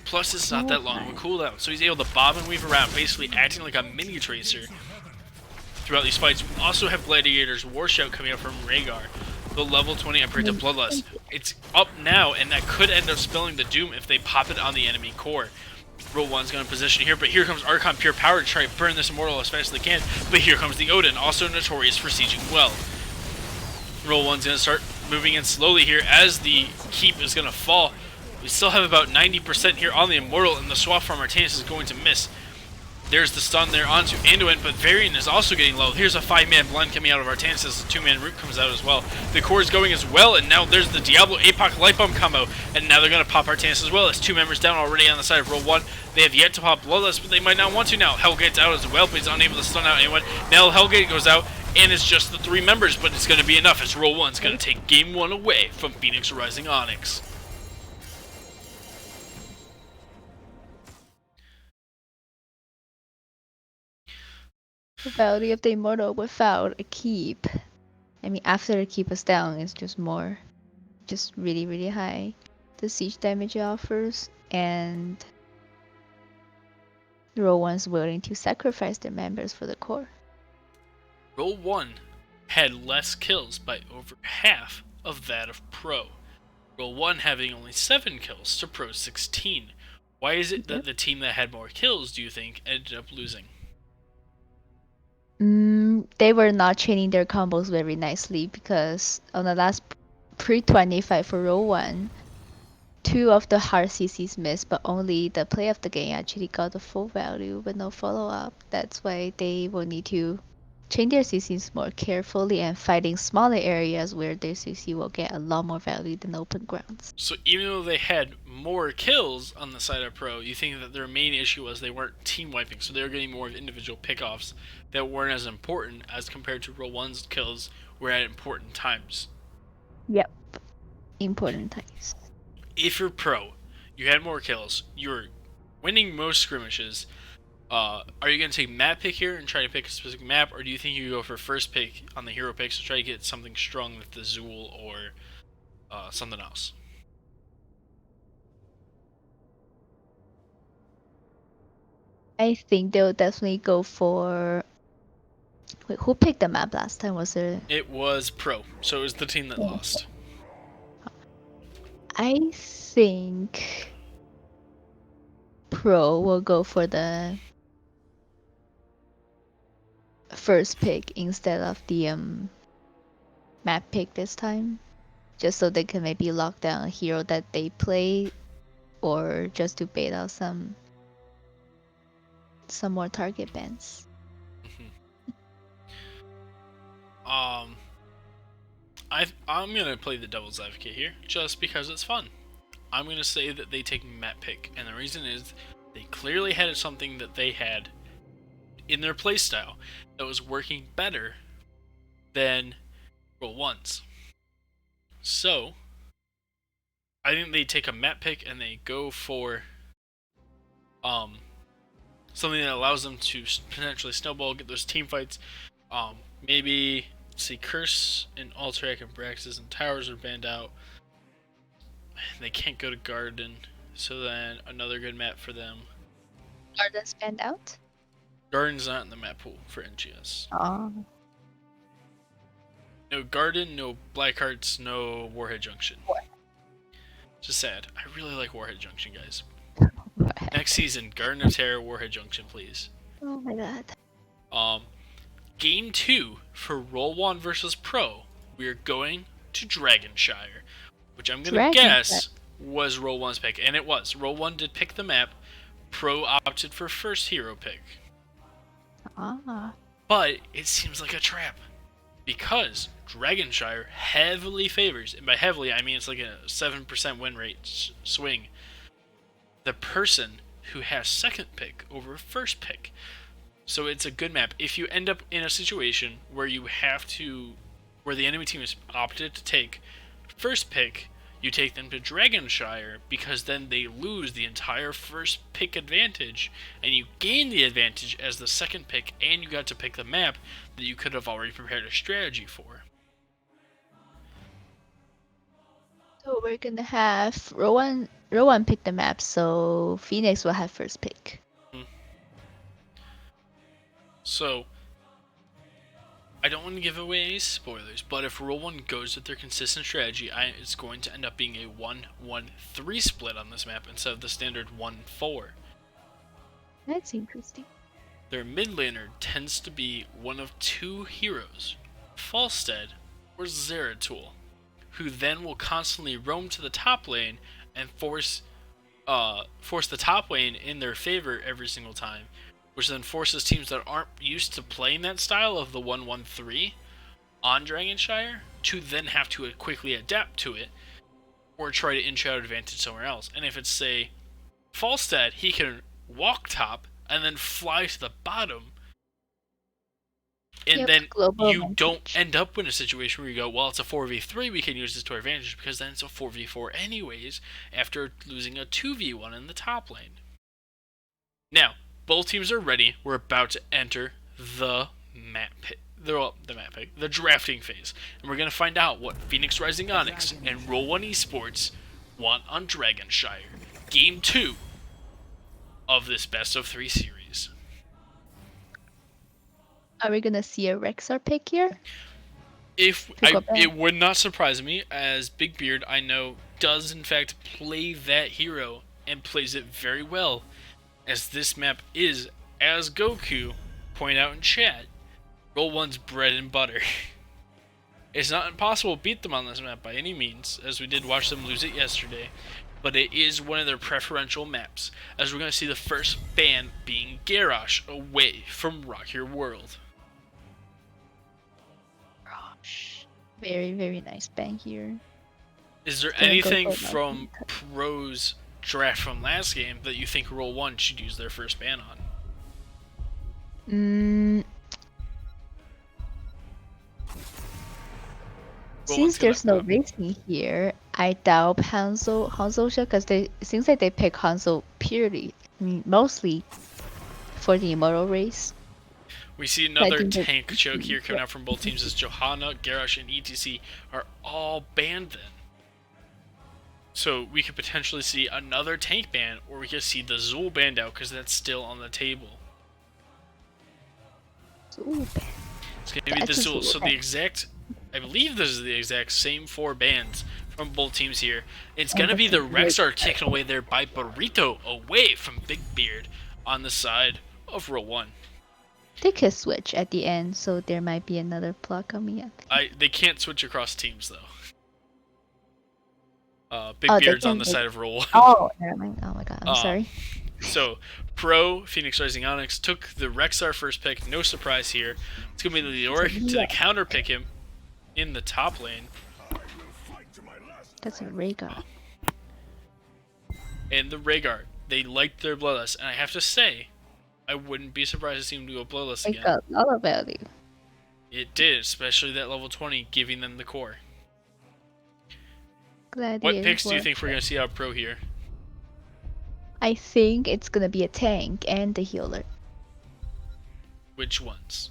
Plus, it's not that long of a cooldown, so he's able to bob and weave around, basically acting like a mini tracer throughout these fights. We also have Gladiator's War Shout coming up from Rhaegar, the level 20 upgrade to Bloodlust. It's up now, and that could end up spilling the Doom if they pop it on the enemy core. Roll1's going to position here, but here comes Archon Pure Power to try to burn this Immortal as fast as they can. But here comes the Odin, also notorious for sieging well. Roll1's going to start moving in slowly here as the keep is going to fall. We still have about 90% here on the Immortal, and the swap from Artanis is going to miss. There's the stun there onto Anduin, but Varian is also getting low. Here's a 5-man blend coming out of Artanis as the 2-man root comes out as well. The core is going as well, and now there's the Diablo APOC Light Bomb combo, and now they're going to pop Artanis as well. It's 2 members down already on the side of Roll1. They have yet to pop Bloodlust, but they might not want to now. Hellgate's out as well, but he's unable to stun out anyone. Now Hellgate goes out, and it's just the 3 members, but it's going to be enough as Roll1's going to take Game 1 away from Phoenix Rising Onyx. The value of the Immortal without a keep. I mean, after the keep is down, it's just really, really high. The siege damage it offers, and Roll1's willing to sacrifice their members for the core. Roll1 had less kills by over half of that of Pro. Roll1 having only 7 kills to Pro's 16. Why is it that the team that had more kills, do you think, ended up losing? They were not chaining their combos very nicely because on the last pre-25 for Roll1, 2 of the hard CCs missed, but only the play of the game actually got the full value with no follow-up. That's why they will need to chain their CCs more carefully and fighting smaller areas where their CC will get a lot more value than open grounds. So even though they had more kills on the side of Pro, you think that their main issue was they weren't team wiping, so they were getting more of individual pickoffs that weren't as important as compared to Roll1's kills were at important times. Yep. Important times. If you're Pro, you had more kills, you're winning most skirmishes, are you going to take map pick here and try to pick a specific map, or do you think you go for first pick on the hero picks to try to get something strong with the Zool or something else? I think they'll definitely go for... Wait, who picked the map last time? Was it... It was Pro, so it was the team that lost. I think Pro will go for the first pick instead of the map pick this time, just so they can maybe lock down a hero that they play, or just to bait out some more target bans. I'm gonna play the devil's advocate here, just because it's fun. I'm gonna say that they take map pick, and the reason is they clearly had something that they had in their playstyle that was working better than Roll1's. So I think they take a map pick and they go for something that allows them to potentially snowball, get those team fights. Maybe see Curse and Alterac and Braxis and Towers are banned out. They can't go to Garden, so then another good map for them. Garden's banned out? Garden's not in the map pool for NGS. Oh. No Garden, no Blackhearts, no Warhead Junction. Just sad. I really like Warhead Junction, guys. Next season, Garden of Terror, Warhead Junction, please. Oh my god. Game 2 for Roll1 versus Pro, we are going to Dragonshire, which I'm going to guess was Roll1's pick, and it was. Roll1 did pick the map. Pro opted for first hero pick. But it seems like a trap, because Dragonshire heavily favors, and by heavily I mean it's like a 7% win rate swing, the person who has second pick over first pick. So it's a good map. If you end up in a situation where where the enemy team has opted to take first pick, you take them to Dragonshire, because then they lose the entire first pick advantage, and you gain the advantage as the second pick, and you got to pick the map that you could have already prepared a strategy for. So we're gonna have Rowan pick the map, so Phoenix will have first pick. So, I don't want to give away any spoilers, but if Roll1 goes with their consistent strategy, it's going to end up being a 1-1-3 split on this map instead of the standard 1-4. That's interesting. Their mid laner tends to be one of two heroes, Falstead or Zeratul, who then will constantly roam to the top lane and force the top lane in their favor every single time, which then forces teams that aren't used to playing that style of the 1-1-3 on Dragonshire to then have to quickly adapt to it or try to inch out advantage somewhere else. And if it's, say, Falstead, he can walk top and then fly to the bottom, and then you don't end up in a situation where you go, well, it's a 4v3, we can use this to our advantage, because then it's a 4v4 anyways after losing a 2v1 in the top lane. Now, both teams are ready. We're about to enter the the drafting phase, and we're going to find out what Phoenix Rising Onyx and Roll1Esports want on Dragonshire. Game 2 of this best of 3 series. Are we gonna see a Rexar pick here? It would not surprise me, as Big Beard, I know, does in fact play that hero and plays it very well, as this map is, as Goku pointed out in chat, Roll1's bread and butter. It's not impossible to beat them on this map by any means, as we did watch them lose it yesterday, but it is one of their preferential maps, as we're going to see the first ban being Garrosh away from Rock Your World. Very, very nice ban here. Is there anything from Pro's draft from last game that you think Roll1 should use their first ban on? Since there's no racing here, I doubt Hanzo should, because it seems like they pick Hanzo purely, mostly for the Immortal race. We see another tank choke here coming out from both teams, as Johanna, Garrosh, and ETC are all banned then. So we could potentially see another tank ban, or we could see the Zul banned out, because that's still on the table. Zul ban. It's going to be the Zul. So I believe this is the exact same 4 bans from both teams here. It's going to be the Rexar taken away there by Burrito away from Big Beard on the side of Roll1. They could switch at the end, so there might be another plot coming up. They can't switch across teams, though. Big Beard's on the side of Roll1. Oh, never mind. Oh my god, I'm sorry. So, Pro, Phoenix Rising Onyx, took the Rexar first pick. No surprise here. It's going to be Leoric to counter pick him in the top lane. That's a Rhaegar. And the Rhaegar, they liked their Bloodlust, and I have to say, I wouldn't be surprised to see him do a Bloodlust again. It got a lot of value. It did, especially that level 20, giving them the core. Gladiator what picks do you think we're going to see out Pro here? I think it's going to be a tank and the healer. Which ones?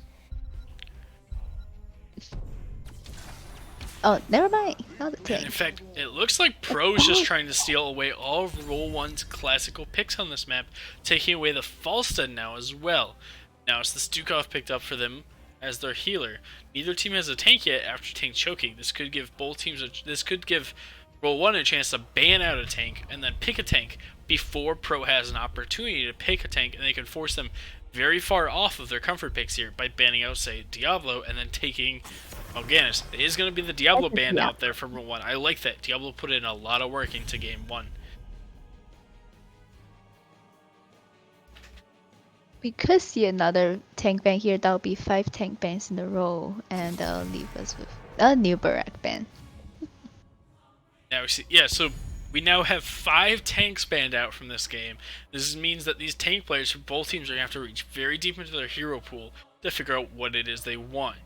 Oh, never mind. Not the tank. In fact, it looks like Pro is just trying to steal away all of Roll1's classical picks on this map, taking away the Falstead now as well. Now it's the Stukov picked up for them as their healer. Neither team has a tank yet after tank choking. This could give both teams this could give Roll1 a chance to ban out a tank and then pick a tank before Pro has an opportunity to pick a tank, and they can force them very far off of their comfort picks here by banning out, say, Diablo, and then taking Mal'Ganis. It is going to be the Diablo ban out there from Roll1. I like that. Diablo put in a lot of work into game 1. We could see another tank ban here. That'll be 5 tank bans in a row, and that'll leave us with a new Barak ban. Now we see, so we now have 5 tanks banned out from this game. This means that these tank players from both teams are going to have to reach very deep into their hero pool to figure out what it is they want.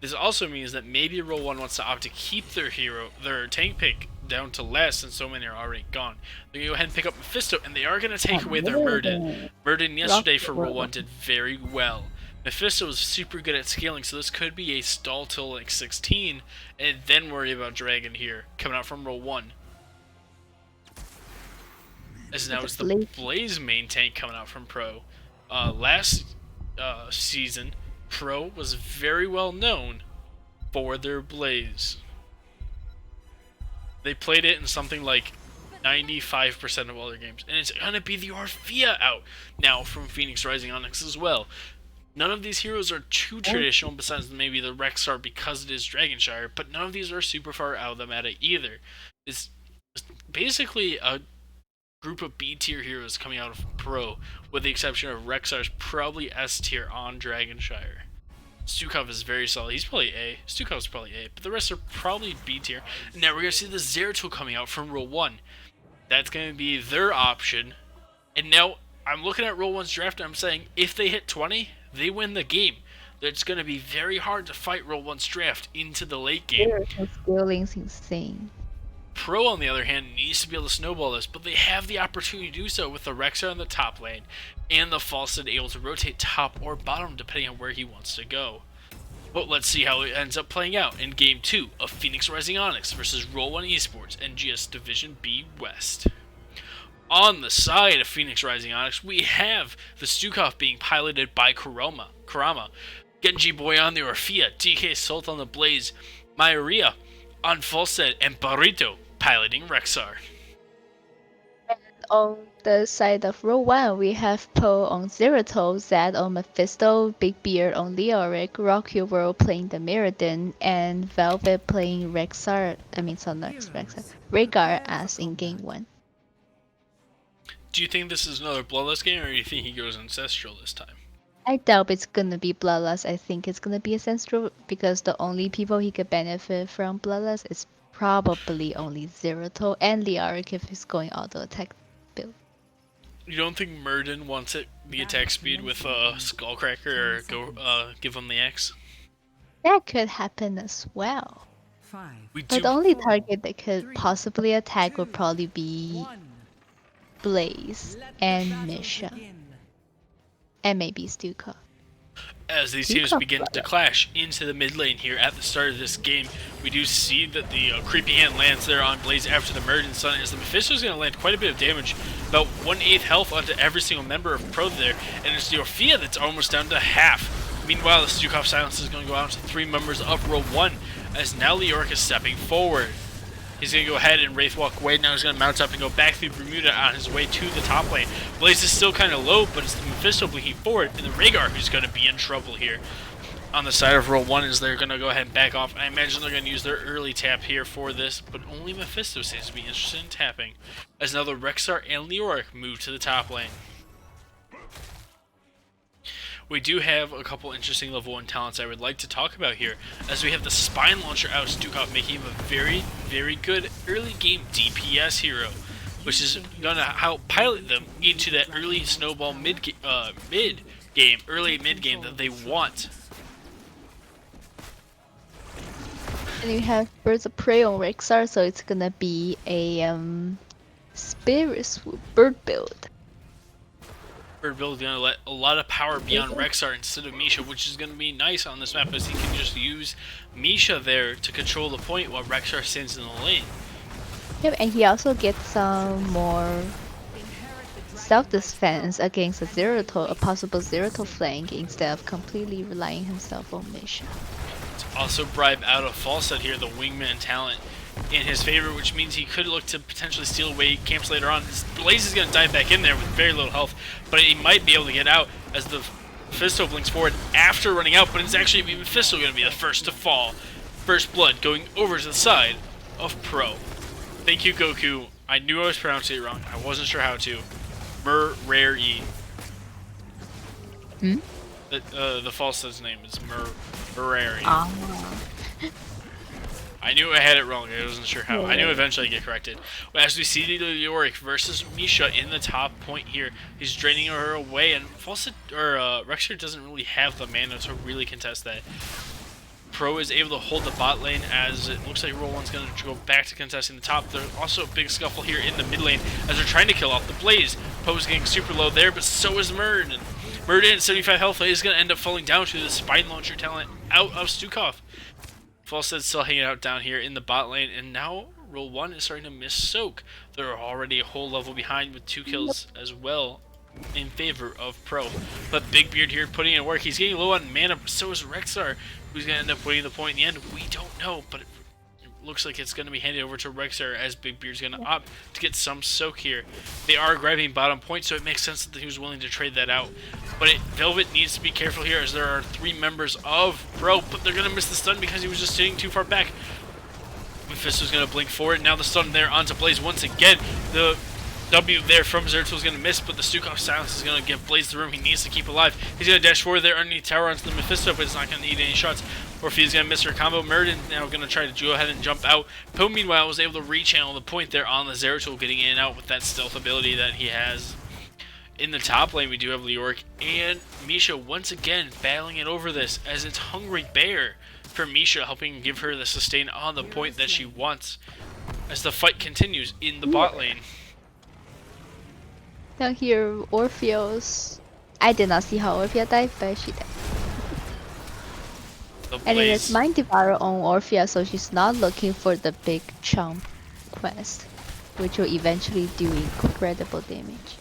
This also means that maybe Roll1 wants to opt to keep their tank pick down to less, since so many are already gone. They're going to go ahead and pick up Mephisto, and they are going to take away their Murden. Murden yesterday for Roll1 did very well. Mephisto was super good at scaling, so this could be a stall till like 16, and then worry about Dragon here, coming out from Roll1. as now It's it's the Blaze. Blaze main tank coming out from Pro. Last season, Pro was very well known for their Blaze. They played it in something like 95% of all their games, and it's gonna be the Orphea out now from Phoenix Rising Onyx as well. None of these heroes are too traditional, besides maybe the Rexar because it is Dragonshire, but none of these are super far out of the meta either. It's basically a group of B tier heroes coming out of Pro, with the exception of Rexar's probably S tier on Dragonshire. Stukov is very solid. He's probably A. Stukov's probably A, but the rest are probably B tier. And now we're gonna see the Zeratul coming out from Roll1. That's gonna be their option. And now I'm looking at Roll1's draft and I'm saying if they hit 20, they win the game. It's gonna be very hard to fight Roll1's draft into the late game. Their skilling's insane. Pro, on the other hand, needs to be able to snowball this, but they have the opportunity to do so with the Rexar in the top lane and the Falstad able to rotate top or bottom depending on where he wants to go. But let's see how it ends up playing out in Game 2 of Phoenix Rising Onyx versus Roll1Esports NGS Division B West. On the side of Phoenix Rising Onyx, we have the Stukov being piloted by Kurama, Genji Boy on the Orphea, DK Salt on the Blaze, Maria on Falstad, and Barito piloting Rexar. On the side of Roll1, we have Poe on Zeratul, Zed on Mephisto, Big Beard on Leoric, Rocky World playing the Mirrodin, and Velvet playing Rexar. Rhaegar as in Game 1. Do you think this is another Bloodlust game, or do you think he goes Ancestral this time? I doubt it's gonna be Bloodlust. I think it's gonna be Ancestral because the only people he could benefit from Bloodlust is probably only Zeratul and Leoric if he's going auto attack build. You don't think Murden wants the attack speed with Skullcracker or go give him the X? That could happen as well. We But the only target that could possibly attack would probably be Blaze and Misha. And maybe Stukov. As these teams begin to clash into the mid lane here at the start of this game, we do see that the creepy hand lands there on Blaze after the Murden Sun, as the Mephisto is going to land quite a bit of damage, about 1/8 health onto every single member of Pro there, and it's the Orphea that's almost down to half. Meanwhile, the Stukov silence is going to go out to 3 members of Roll1, as now Leoric is stepping forward. He's going to go ahead and Wraith walk away. Now he's going to mount up and go back through Bermuda on his way to the top lane. Blaze is still kind of low, but it's the Mephisto blinking forward, and the Rhaegar who's going to be in trouble here. On the side of Roll1 is they're going to go ahead and back off. I imagine they're going to use their early tap here for this, but only Mephisto seems to be interested in tapping, as now the Rexar and Leoric move to the top lane. We do have a couple interesting level 1 talents I would like to talk about here, as we have the Spine Launcher out Stukov, making him a very, very good early game DPS hero, which is going to help pilot them into that early snowball mid game that they want. And you have Birds of Prey on Rexar, so it's gonna be a Spirit Swoop bird build. Bird build is going to let a lot of power be on Rexar instead of Misha, which is going to be nice on this map, as he can just use Misha there to control the point while Rexar stands in the lane. Yep, and he also gets some more self-defense against a possible Zeratul flank instead of completely relying himself on Misha. Also bribe out of Falstad here, the wingman talent, in his favor, which means he could look to potentially steal away camps later on. Blaze is going to dive back in there with very little health, but he might be able to get out as the Mephisto blinks forward after running out, but it's actually Mephisto going to be the first to fall. First blood going over to the side of Pro. Thank you, Goku. I knew I was pronouncing it wrong. I wasn't sure how to. Rare-E. The Falstad's name is Murari. I knew I had it wrong, I wasn't sure how. I knew eventually I'd get corrected. As we see Leoric versus Misha in the top point here, he's draining her away, and Rexar doesn't really have the mana to really contest that. Pro is able to hold the bot lane, as it looks like Roll1's going to go back to contesting the top. There's also a big scuffle here in the mid lane as they're trying to kill off the Blaze. Poe's getting super low there, but so is Murden. Murden at 75 health is going to end up falling down to the Spine Launcher talent out of Stukov. Falstad's still hanging out down here in the bot lane, and now Roll1 is starting to miss Soak. They're already a whole level behind with 2 kills as well in favor of Pro. But Big Beard here putting in work. He's getting low on mana, but so is Rexar. Who's going to end up winning the point in the end? We don't know, but it looks like it's going to be handed over to Rexar as Big Beard's going to opt to get some Soak here. They are grabbing bottom point, so it makes sense that he was willing to trade that out. But Velvet needs to be careful here as there are 3 members of Pro, but they're going to miss the stun because he was just sitting too far back. Mephisto's going to blink forward. Now the stun there onto Blaze once again. The W there from Zerto is going to miss, but the Stukov silence is going to give Blaze the room he needs to keep alive. He's going to dash forward there underneath tower onto the Mephisto, but it's not going to need any shots. Orphea's going to miss her combo. Murden now going to try to go ahead and jump out. Poe, meanwhile, was able to rechannel the point there on the Zeratul, getting in and out with that stealth ability that he has. In the top lane, we do have Leoric and Misha once again battling it over this, as it's Hungry Bear for Misha, helping give her the sustain on the point that she wants as the fight continues in the bot lane. Down here, Orpheus. I did not see how Orphea died, but she died. And it is Mind Devourer on Orphea, so she's not looking for the big chunk quest, which will eventually do incredible damage.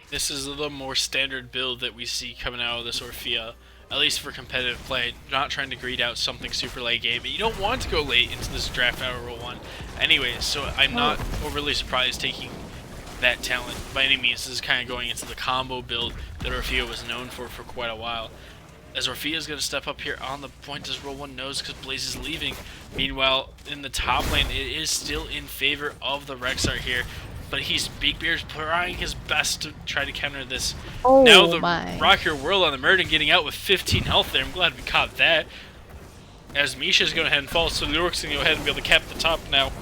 This is the more standard build that we see coming out of this Orphea, at least for competitive play. Not trying to greed out something super late game, but you don't want to go late into this draft out of Roll1. Anyways, so I'm not overly surprised taking that talent by any means. This is kind of going into the combo build that Orphea was known for quite a while. As Orphea is going to step up here on the point, as Roll1 knows, because Blaze is leaving. Meanwhile, in the top lane, it is still in favor of the Rexar here. But Big Beard's trying his best to try to counter this. Now the Rock Your World on the Murden getting out with 15 health there. I'm glad we caught that. As Misha's going ahead and fall, so Leoric's going to go ahead and be able to cap the top now.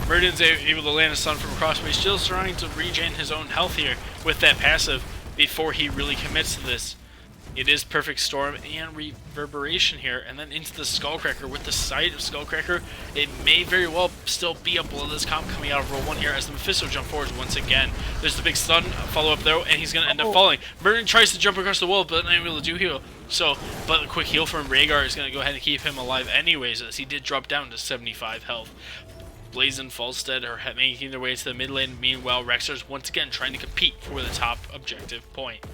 Murden's able to land a stun from across, but he's still trying to regen his own health here with that passive before he really commits to this. It is Perfect Storm and Reverberation here, and then into the Skullcracker. With the sight of Skullcracker, it may very well still be a Bloodless comp coming out of Roll1 here as the Mephisto jump forwards once again. There's the big stun follow-up though, and he's going to end up falling. Murden tries to jump across the wall, but not able to do heal. But a quick heal from Rhaegar is going to go ahead and keep him alive anyways, as he did drop down to 75 health. Blaze and Falstead are making their way to the mid lane. Meanwhile, Rexar's once again trying to compete for the top objective point.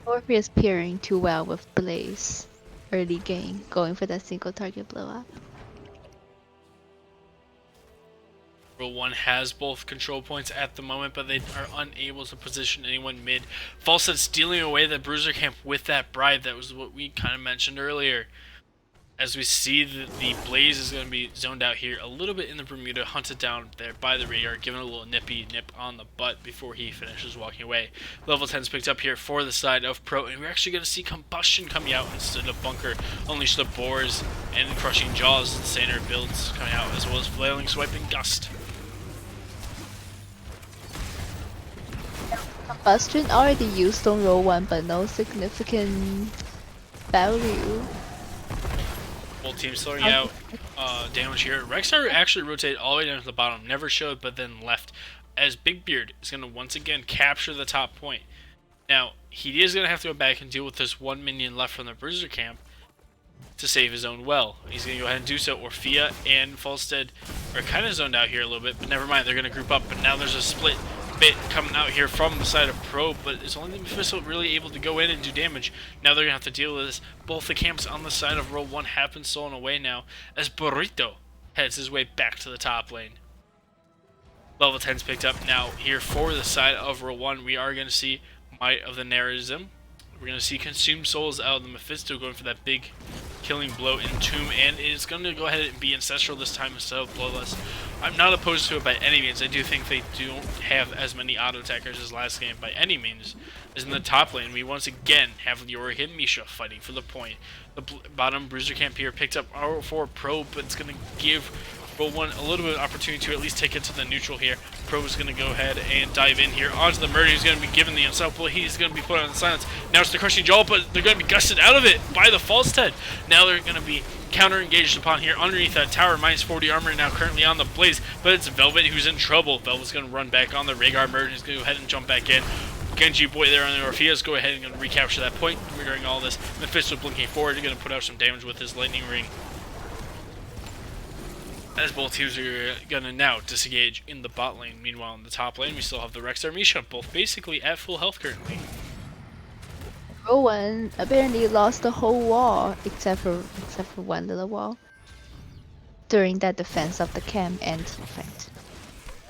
Orpheus pairing too well with Blaze early game, going for that single target blow up. Roll1 has both control points at the moment, but they are unable to position anyone mid. Falstead stealing away the Bruiser camp with that bribe. That was what we kind of mentioned earlier. As we see the Blaze is going to be zoned out here a little bit in the Bermuda, hunted down there by the Rhaegar, giving a little nippy nip on the butt before he finishes walking away. Level 10's picked up here for the side of Pro, and we're actually going to see Combustion coming out instead of Bunker. Unleash the Boars and Crushing Jaws, the standard builds coming out, as well as Flailing Swipe and Gust. Combustion already used on Roll1, but no significant value. Both teams throwing out damage here. Rexar actually rotated all the way down to the bottom, never showed, but then left, as Big Beard is going to once again capture the top point. Now, he is going to have to go back and deal with this one minion left from the Bruiser camp to save his own well. He's going to go ahead and do so. Orphea and Falstead are kind of zoned out here a little bit, but never mind, they're going to group up. But now there's a split bit coming out here from the side of Pro, but it's only the Mephisto really able to go in and do damage. Now they're going to have to deal with this. Both the camps on the side of Roll1 have been stolen away now, as Burrito heads his way back to the top lane. Level 10's picked up now here for the side of Roll1. We are going to see Might of the Nerism. We're going to see Consume Souls out of the Mephisto going for that big killing blow in Tomb, and it's going to go ahead and be Ancestral this time instead of Bloodless. I'm not opposed to it by any means. I do think they don't have as many auto-attackers as last game by any means. As in the top lane, we once again have Leoric and Misha fighting for the point. The bottom Bruiser camp here picked up R4 Pro, but it's going to give Roll1 a little bit of opportunity to at least take it to the neutral here. Pro is going to go ahead and dive in here onto the Murder. He's going to be given the unstoppable. He's going to be put on the silence. Now it's the Crushing Jaw, but they're going to be gusted out of it by the Falstead. Now they're going to be counter-engaged upon here underneath that tower. Minus 40 armor now currently on the Blaze, but it's Velvet who's in trouble. Velvet's going to run back on the Rhaegar. Murder is going to go ahead and jump back in. Genji boy there on the Orpheus, go ahead and going to recapture that point during all this. Mephisto blinking forward, going to put out some damage with his lightning ring. as both teams are gonna now disengage in the bot lane. Meanwhile, in the top lane, we still have the Rexar Misha, both basically at full health currently. Rowan apparently lost the whole wall except for one little wall during that defense of the camp and team fight.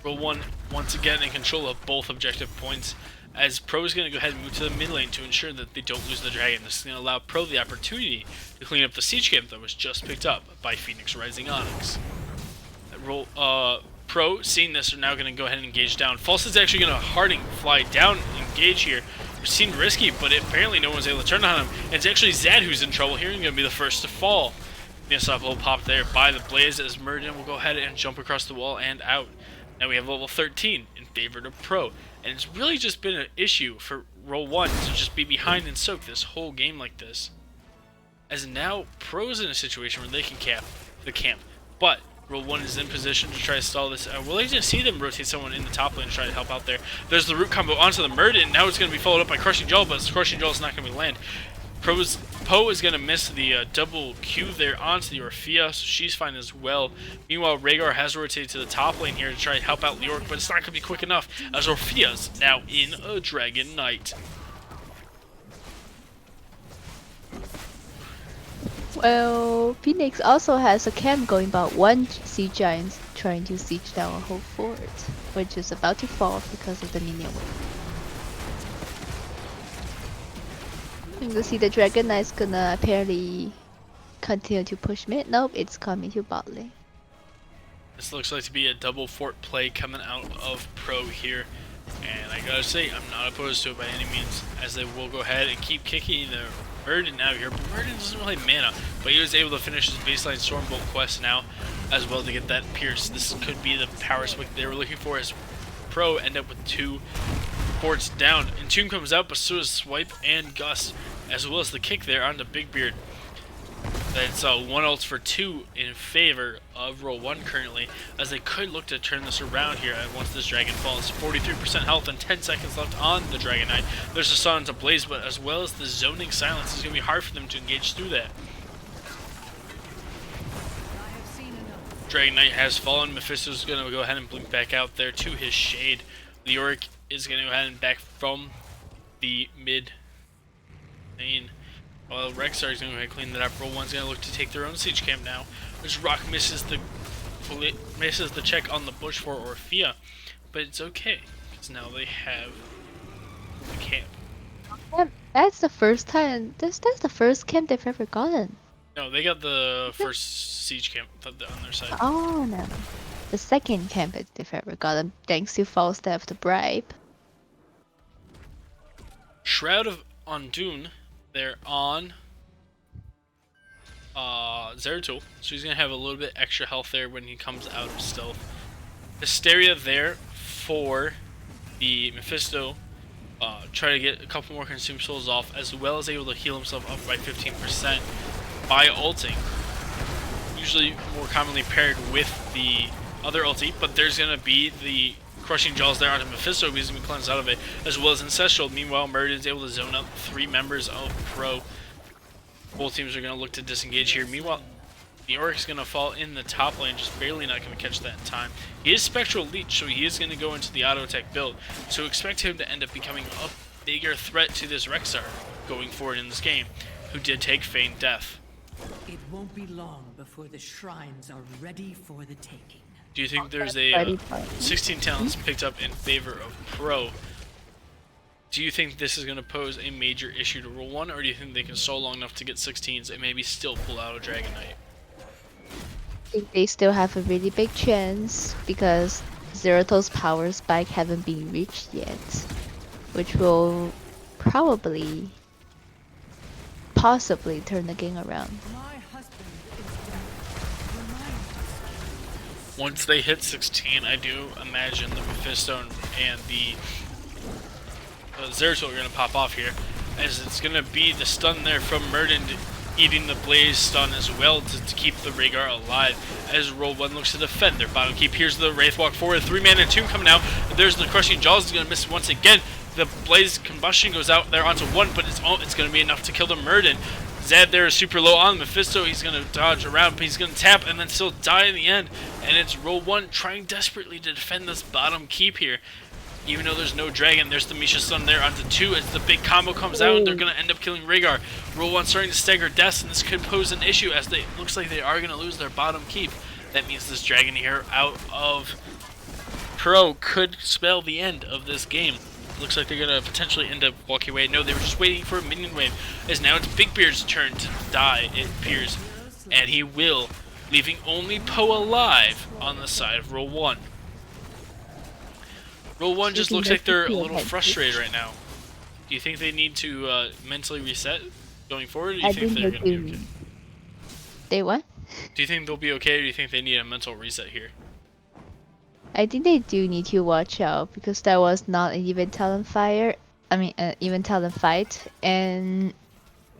Roll1 once again in control of both objective points, as Pro is going to go ahead and move to the mid lane to ensure that they don't lose the dragon. This is going to allow Pro the opportunity to clean up the siege camp that was just picked up by Phoenix Rising Onyx. Pro, seeing this, are now going to go ahead and engage down. False is actually going to Harding fly down, engage here. It seemed risky, but apparently no one's able to turn on him. And it's actually Zed who's in trouble here and going to be the first to fall. Missile will pop there by the Blaze as Murden will go ahead and jump across the wall and out. Now we have level 13 in favor of Pro. And it's really just been an issue for Roll1 to just be behind and soak this whole game like this. As now Pro's in a situation where they can cap the camp. But Roll1 is in position to try to stall this. We're going to see them rotate someone in the top lane to try to help out there. There's the root combo onto the Murden. Now it's going to be followed up by Crushing Jaw, but Crushing Jaw is not going to be land. Poe is going to miss the double Q there onto the Orphea, so she's fine as well. Meanwhile, Rhaegar has rotated to the top lane here to try to help out Leoric, but it's not going to be quick enough, as Orphea's now in a Dragon Knight. Well, Phoenix also has a camp going, but one siege giant trying to siege down a whole fort, which is about to fall because of the minion wave. You can see the Dragon Knight's gonna apparently continue to push mid. Nope, it's coming to bot lane. This looks like to be a double fort play coming out of Pro here. And I gotta say, I'm not opposed to it by any means, as they will go ahead and keep kicking the Murden out here. But Murden doesn't really have mana, but he was able to finish his baseline Stormbolt quest now, as well to get that Pierce. This could be the power swing they were looking for, as Pro end up with 2 forts down. Entomb comes out, but so does Swipe and Gus, as well as the kick there onto Big Beard. That's 1 ult for 2 in favor of Roll1 currently, as they could look to turn this around here once this dragon falls. 43% health and 10 seconds left on the Dragon Knight. There's a sun to blaze, but as well as the zoning silence, it's going to be hard for them to engage through that. Dragon Knight has fallen. Mephisto's going to go ahead and blink back out there to his shade. Leoric is going to go ahead and back from the mid lane. Well, Rexar is going to go ahead and clean that up. Roll1's going to look to take their own siege camp now. As Rock misses the check on the bush for Orphea, but it's okay because now they have the camp. That's the first time. That's the first camp they've ever gotten. No, they got the first siege camp on their side. Oh no, the second camp that they've ever gotten, thanks to Falstaff the bribe. Shroud of Ondune. They're on Zeratul, so he's going to have a little bit extra health there when he comes out of stealth. Hysteria there for the Mephisto. Try to get a couple more consumed souls off, as well as able to heal himself up by 15% by ulting. Usually more commonly paired with the other ulti, but there's going to be the Crushing Jaws there onto Mephisto, because he's going to be cleansed out of it, as well as Ancestral. Meanwhile, Murden's able to zone out 3 members of Pro. Both teams are going to look to disengage here. Meanwhile, the Oryx is going to fall in the top lane, just barely not going to catch that in time. He is Spectral Leech, so he is going to go into the auto attack build, so expect him to end up becoming a bigger threat to this Rexar going forward in this game, who did take Feigned Death. It won't be long before the shrines are ready for the taking. Do you think there's a 16 talents picked up in favor of Pro? Do you think this is going to pose a major issue to Roll1, or do you think they can stall long enough to get 16s and maybe still pull out a Dragon Knight? I think they still have a really big chance because Zeratol's power spike haven't been reached yet, which will possibly turn the game around. Once they hit 16, I do imagine the Mephisto and the Zeratul are going to pop off here, as it's going to be the stun there from Murden eating the Blaze stun as well to keep the Rhaegar alive, as Roll1 looks to defend their bottom keep. Here's the Wraith walk forward, 3-mana Entomb coming out. There's the Crushing Jaws, is going to miss once again. The Blaze combustion goes out there onto 1, but it's going to be enough to kill the Murden. Zed there is super low on Mephisto. He's going to dodge around, but he's going to tap and then still die in the end. And it's Roll1 trying desperately to defend this bottom keep here. Even though there's no dragon, there's the Misha Sun there onto 2 as the big combo comes out and they're going to end up killing Rhaegar. Roll1 starting to stagger deaths, and this could pose an issue as they looks like they are going to lose their bottom keep. That means this dragon here out of Pro could spell the end of this game. Looks like they're going to potentially end up walking away. No, they were just waiting for a minion wave, as now it's Big Beard's turn to die, it appears. And he will, leaving only Poe alive on the side of Roll1. Roll1 just looks like they're a little frustrated right now. Do you think they need to mentally reset going forward, or do you think they're going to be okay? They what? Do you think they'll be okay, or do you think they need a mental reset here? I think they do need to watch out because that was not an even talent fire. I mean, even talent fight, and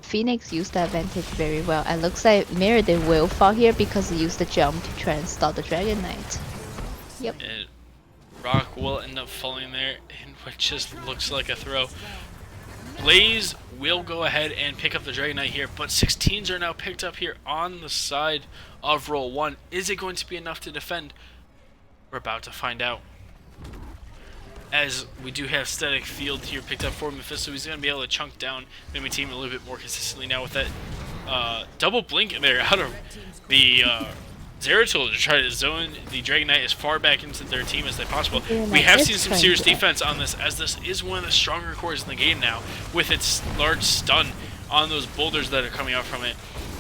Phoenix used the advantage very well. And looks like Mirrodin will fall here because he used the jump to try and stop the Dragon Knight. Yep. And Rock will end up falling there, in what just looks like a throw. Blaze will go ahead and pick up the Dragon Knight here, but 16s are now picked up here on the side of Roll1. Is it going to be enough to defend? We're about to find out. As we do have Static Field here picked up for Mephisto, he's going to be able to chunk down enemy team a little bit more consistently now with that double blink there out of the Zeratul to try to zone the Dragon Knight as far back into their team as they possible. We have seen some serious defense on this, as this is one of the stronger cores in the game now, with its large stun on those boulders that are coming out from it.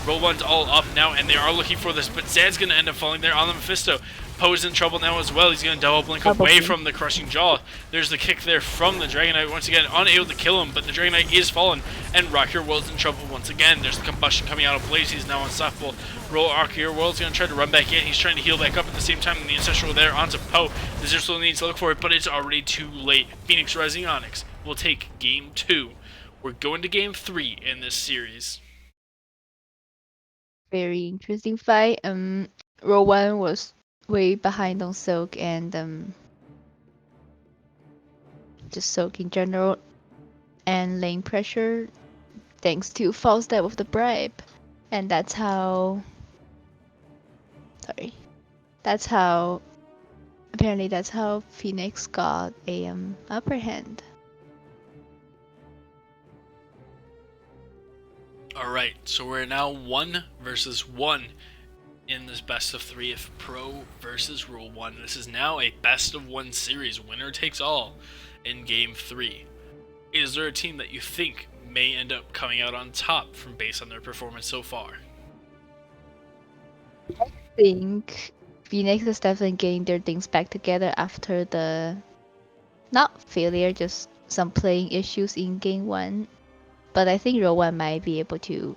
Roll1's all up now, and they are looking for this, but Zed's going to end up falling there on the Mephisto. Poe's in trouble now as well. He's going to double blink away from the crushing jaw. There's the kick there from the Dragon Knight. Once again, unable to kill him, but the Dragon Knight is fallen, and Rock Your World's in trouble once again. There's the combustion coming out of Blaze. He's now unstoppable. Rock Your World's going to try to run back in. He's trying to heal back up at the same time, and the Ancestral there onto Poe. The Zeratul needs to look for it, but it's already too late. Phoenix Rising Onyx will take Game 2. We're going to Game 3 in this series. Very interesting fight. Roll1 was way behind on Soak and just Soak in general, and lane pressure thanks to false step with the bribe, and that's how apparently that's how Phoenix got a upper hand. Alright, so we're now 1 versus 1 in this best of 3 of Pro versus Roll1. This is now a best of 1 series, winner takes all in Game 3. Is there a team that you think may end up coming out on top from based on their performance so far? I think Phoenix is definitely getting their things back together after the not failure, just some playing issues in Game 1. But I think Roll1 might be able to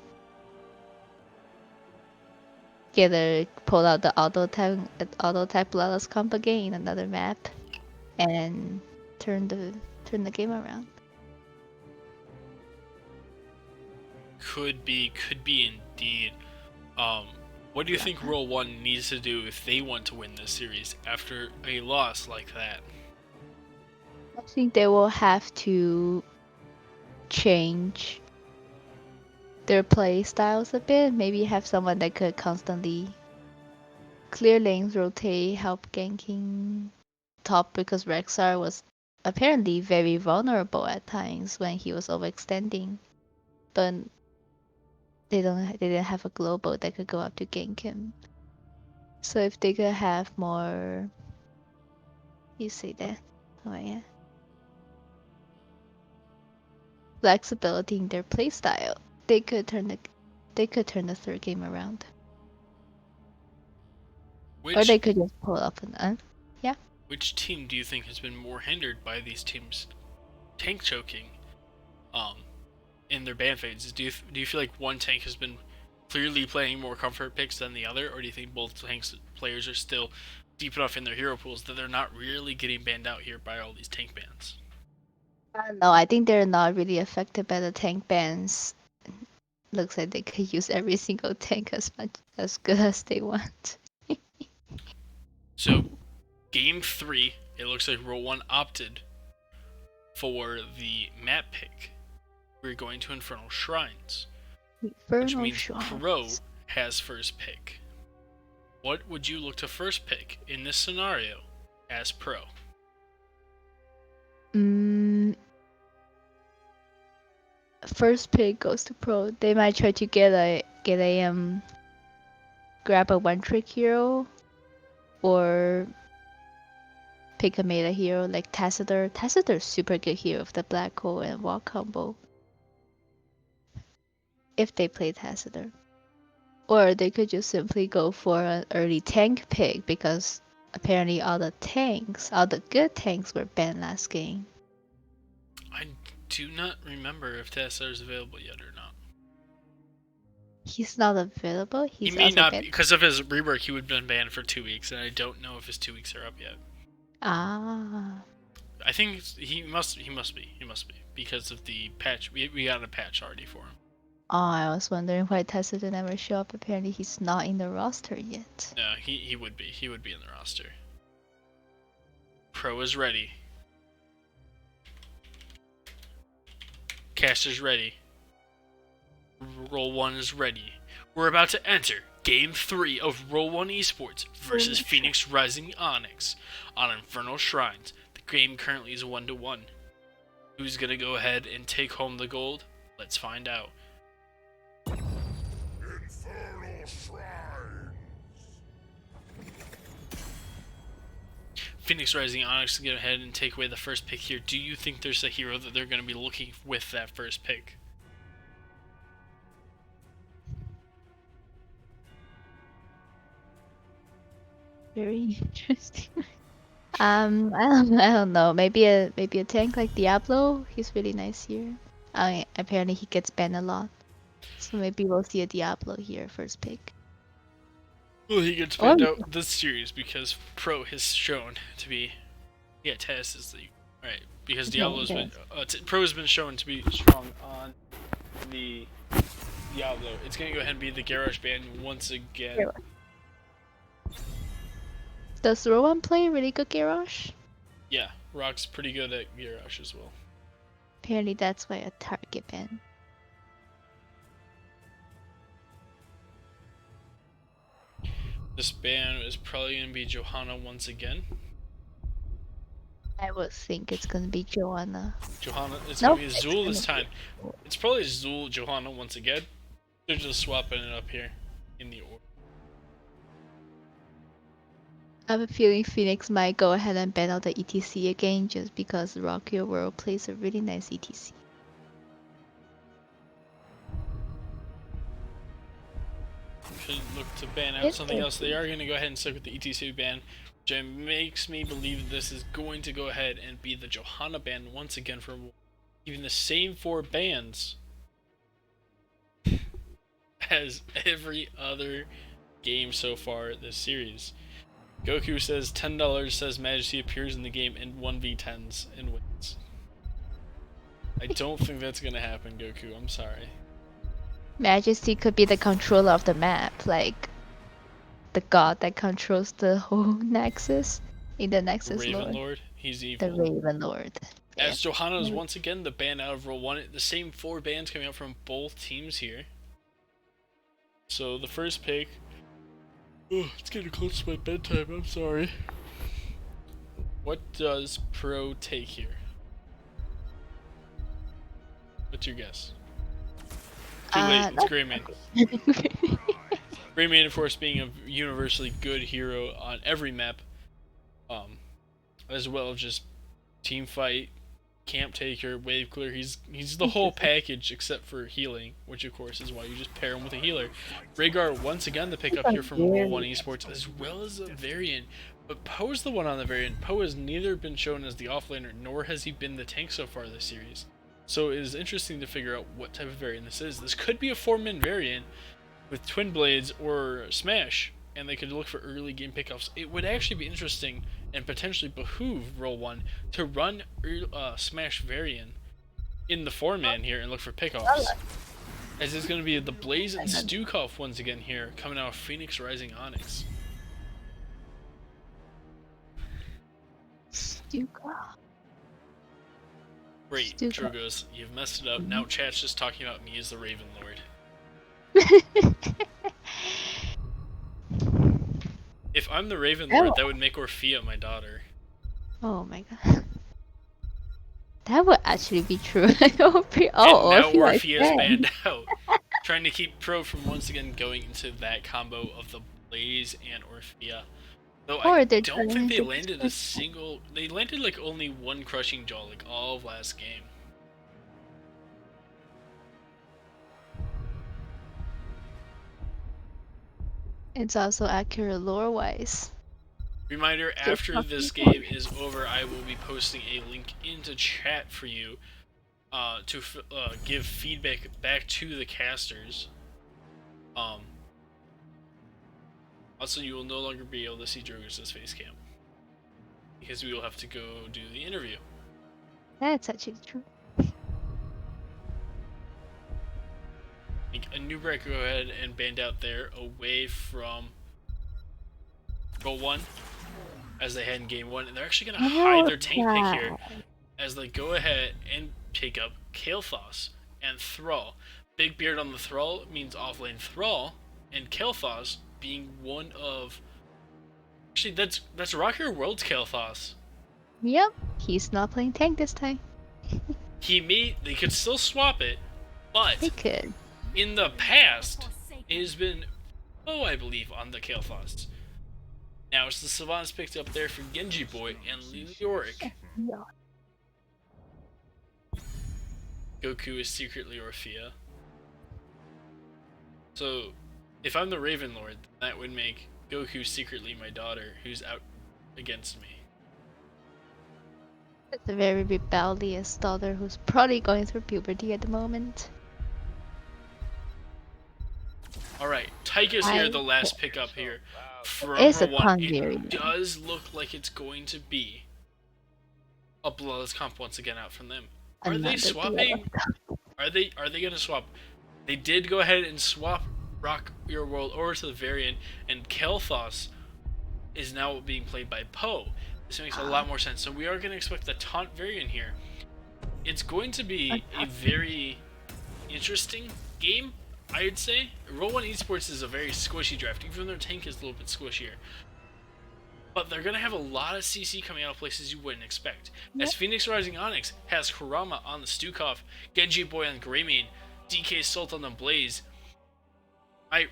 pull out the auto type Lala's comp again in another map and turn the game around. Could be indeed. What do you think Roll1 needs to do if they want to win this series after a loss like that? I think they will have to change their play styles a bit. Maybe have someone that could constantly clear lanes, rotate, help ganking top, because Rexar was apparently very vulnerable at times when he was overextending. But they didn't have a global that could go up to gank him. So if they could have more, you say that, oh yeah, flexibility in their playstyle, they could turn the third game around. Or they could just pull up an yeah. Which team do you think has been more hindered by these teams tank choking in their ban phases? Do you feel like one tank has been clearly playing more comfort picks than the other, or do you think both tanks players are still deep enough in their hero pools that they're not really getting banned out here by all these tank bans? No, I think they're not really affected by the tank bans. Looks like they could use every single tank as good as they want. So, Game 3, it looks like Roll1 opted for the map pick. We're going to Infernal Shrines. which Infernal means Pro Shards. has first pick. What would you look to first pick in this scenario as Pro? First pick goes to Pro. They might try to grab a one trick hero or pick a meta hero like Tacitor. Tacitor's super good hero with the Black Hole and Wall combo. If they play Tacitor. Or they could just simply go for an early tank pick because apparently all the good tanks were banned last game. I do not remember if Tassar is available yet or not. He's not available. He may not be, because of his rework. He would have been banned for 2 weeks, and I don't know if his 2 weeks are up yet. Ah. I think he must be because of the patch. We got a patch already for him. Oh, I was wondering why Tessa didn't ever show up. Apparently, he's not in the roster yet. No, he would be. He would be in the roster. Pro is ready. Caster's ready. Roll1 is ready. We're about to enter Game 3 of Roll1Esports versus Phoenix Rising Onyx on Infernal Shrines. The game currently is 1-1. Who's gonna go ahead and take home the gold? Let's find out. Infernal Shrines. Phoenix Rising Onyx to go ahead and take away the first pick here. Do you think there's a hero that they're going to be looking with that first pick? Very interesting. I don't know. Maybe a tank like Diablo. He's really nice here. Apparently he gets banned a lot, so maybe we'll see a Diablo here first pick. Well, he gets banned out this series because Pro has shown to be. Yeah, Taz is the right because Diablo's been Pro has been shown to be strong on the Diablo. It's gonna go ahead and be the Garrosh ban once again. Does Rowan play really good Garrosh? Yeah, Rock's pretty good at Garrosh as well. Apparently that's why a target ban. This ban is probably gonna be Johanna once again. I would think it's gonna be Joanna. Johanna, it's gonna be Azul this time. It's probably Azul Johanna once again. They're just swapping it up here in the order. I have a feeling Phoenix might go ahead and ban out the ETC again just because Rock Your World plays a really nice ETC. Should look to ban out something else. They are going to go ahead and stick with the ETC ban, which makes me believe this is going to go ahead and be the Johanna ban once again for even the same 4 bans as every other game so far this series. Goku says $10 says Majesty appears in the game in 1v10s and wins. I don't think that's going to happen, Goku. I'm sorry. Majesty could be the controller of the map, like the god that controls the whole Nexus in the Nexus Raven Lord. He's evil. The Raven Lord. As Johanna is once again the ban out of Roll1. The same 4 bans coming out from both teams here. So the first pick. Oh, it's getting close to my bedtime. I'm sorry. What does Pro take here? What's your guess? Too late. It's Greymane. Greymane, of course, being a universally good hero on every map, as well as just team fight, camp taker, wave clear. He's the whole package except for healing, which of course is why you just pair him with a healer. Rhaegar once again the pickup here from Roll1Esports, as well as a variant. But Poe's the one on the variant. Poe has neither been shown as the offlaner, nor has he been the tank so far this series. So it is interesting to figure out what type of variant this is. This could be a 4-man variant with Twin Blades or Smash, and they could look for early game pickups. It would actually be interesting and potentially behoove Roll1 to run Smash variant in the 4-man here and look for pickups. As it's going to be the Blaze and Stukov once again here, coming out of Phoenix Rising Onyx. Stukov. Great, Drugos, you've messed it up. Now chat's just talking about me as the Raven Lord. If I'm the Raven Oh. Lord, that would make Orphea my daughter. Oh my god. That would actually be true. Oh, And now Orphea is Orphea's dead. banned out. Trying to keep Pro from once again going into that combo of the Blaze and Orphea. Though Or I they're don't trying think they to landed a single... They landed like only one Crushing Jaw like all of last game. It's also accurate lore-wise. Reminder, Just after this game is over, I will be posting a link into chat for you to give feedback back to the casters. Also, you will no longer be able to see Drogus' face cam, because we will have to go do the interview. That's actually true. A new break go ahead and band out there away from Roll1 as they had in game 1, and they're actually going to hide their tank pick here as they go ahead and pick up Kael'thas and Thrall. Big beard on the Thrall means offlane Thrall, and Kael'thas being one of... Actually, that's Rock Your World's Kael'thas. Yep, he's not playing tank this time. They could still swap it, but They could. in the past, it has been I believe, on the Kael'thas. Now it's the Savants picked up there for Genji Boy and Leoric. Yeah. Goku is secretly Orphea. So, if I'm the Raven Lord, that would make Goku secretly my daughter, who's out against me. It's a very rebellious daughter who's probably going through puberty at the moment. Alright, Tychus here, the last pickup here. From It's a Roll1, it Hungarian. does look like it's going to be a bloodless comp once again out from them. Are they Another swapping? Are they gonna swap? They did go ahead and swap Rock Your World over to the variant, and Kael'thas is now being played by Poe. This makes a lot more sense. So we are gonna expect the taunt variant here. It's going to be a very interesting game, I'd say. Roll1Esports is a very squishy draft, even though their tank is a little bit squishier. But they're going to have a lot of CC coming out of places you wouldn't expect. As Phoenix Rising Onyx has Kurama on the Stukov, Genji Boy on Greymane, DK Sultan on Blaze. I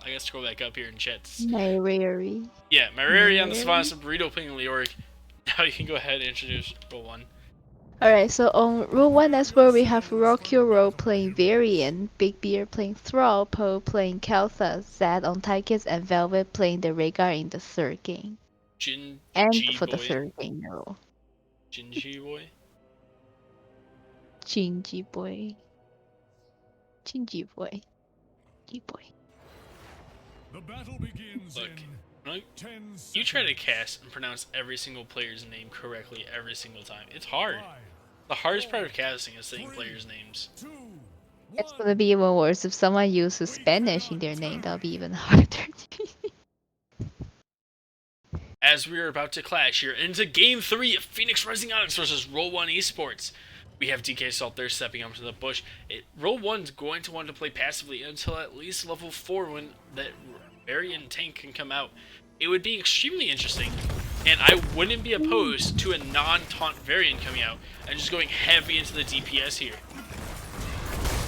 guess scroll back up here in chat. Myrari. Yeah, Myrari on the Savannah, Burrito playing Leoric. Now you can go ahead and introduce Roll1. Alright, so on Roll1, that's where we have Rock Your World playing Varian, Big Beard playing Thrall, Poe playing Kael'thas, Zad on Tychus, and Velvet playing the Rhaegar in the third game. And for the third game, no. Gingy Boy? Gingy Boy. Gingy Boy. Gingy Boy. The battle begins Look, in 10 seconds. you try to cast and pronounce every single player's name correctly every single time. It's hard. The hardest part of casting is saying players' names. 2, It's 1. gonna be even worse if someone uses Spanish in their name. That'll be even harder. As we are about to clash here into Game 3 of Phoenix Rising Onyx versus Roll1Esports. We have DK Salt there stepping up to the bush. Roll1's going to want to play passively until at least level 4 when that Varian tank can come out. It would be extremely interesting, and I wouldn't be opposed to a non-taunt Varian coming out and just going heavy into the DPS here.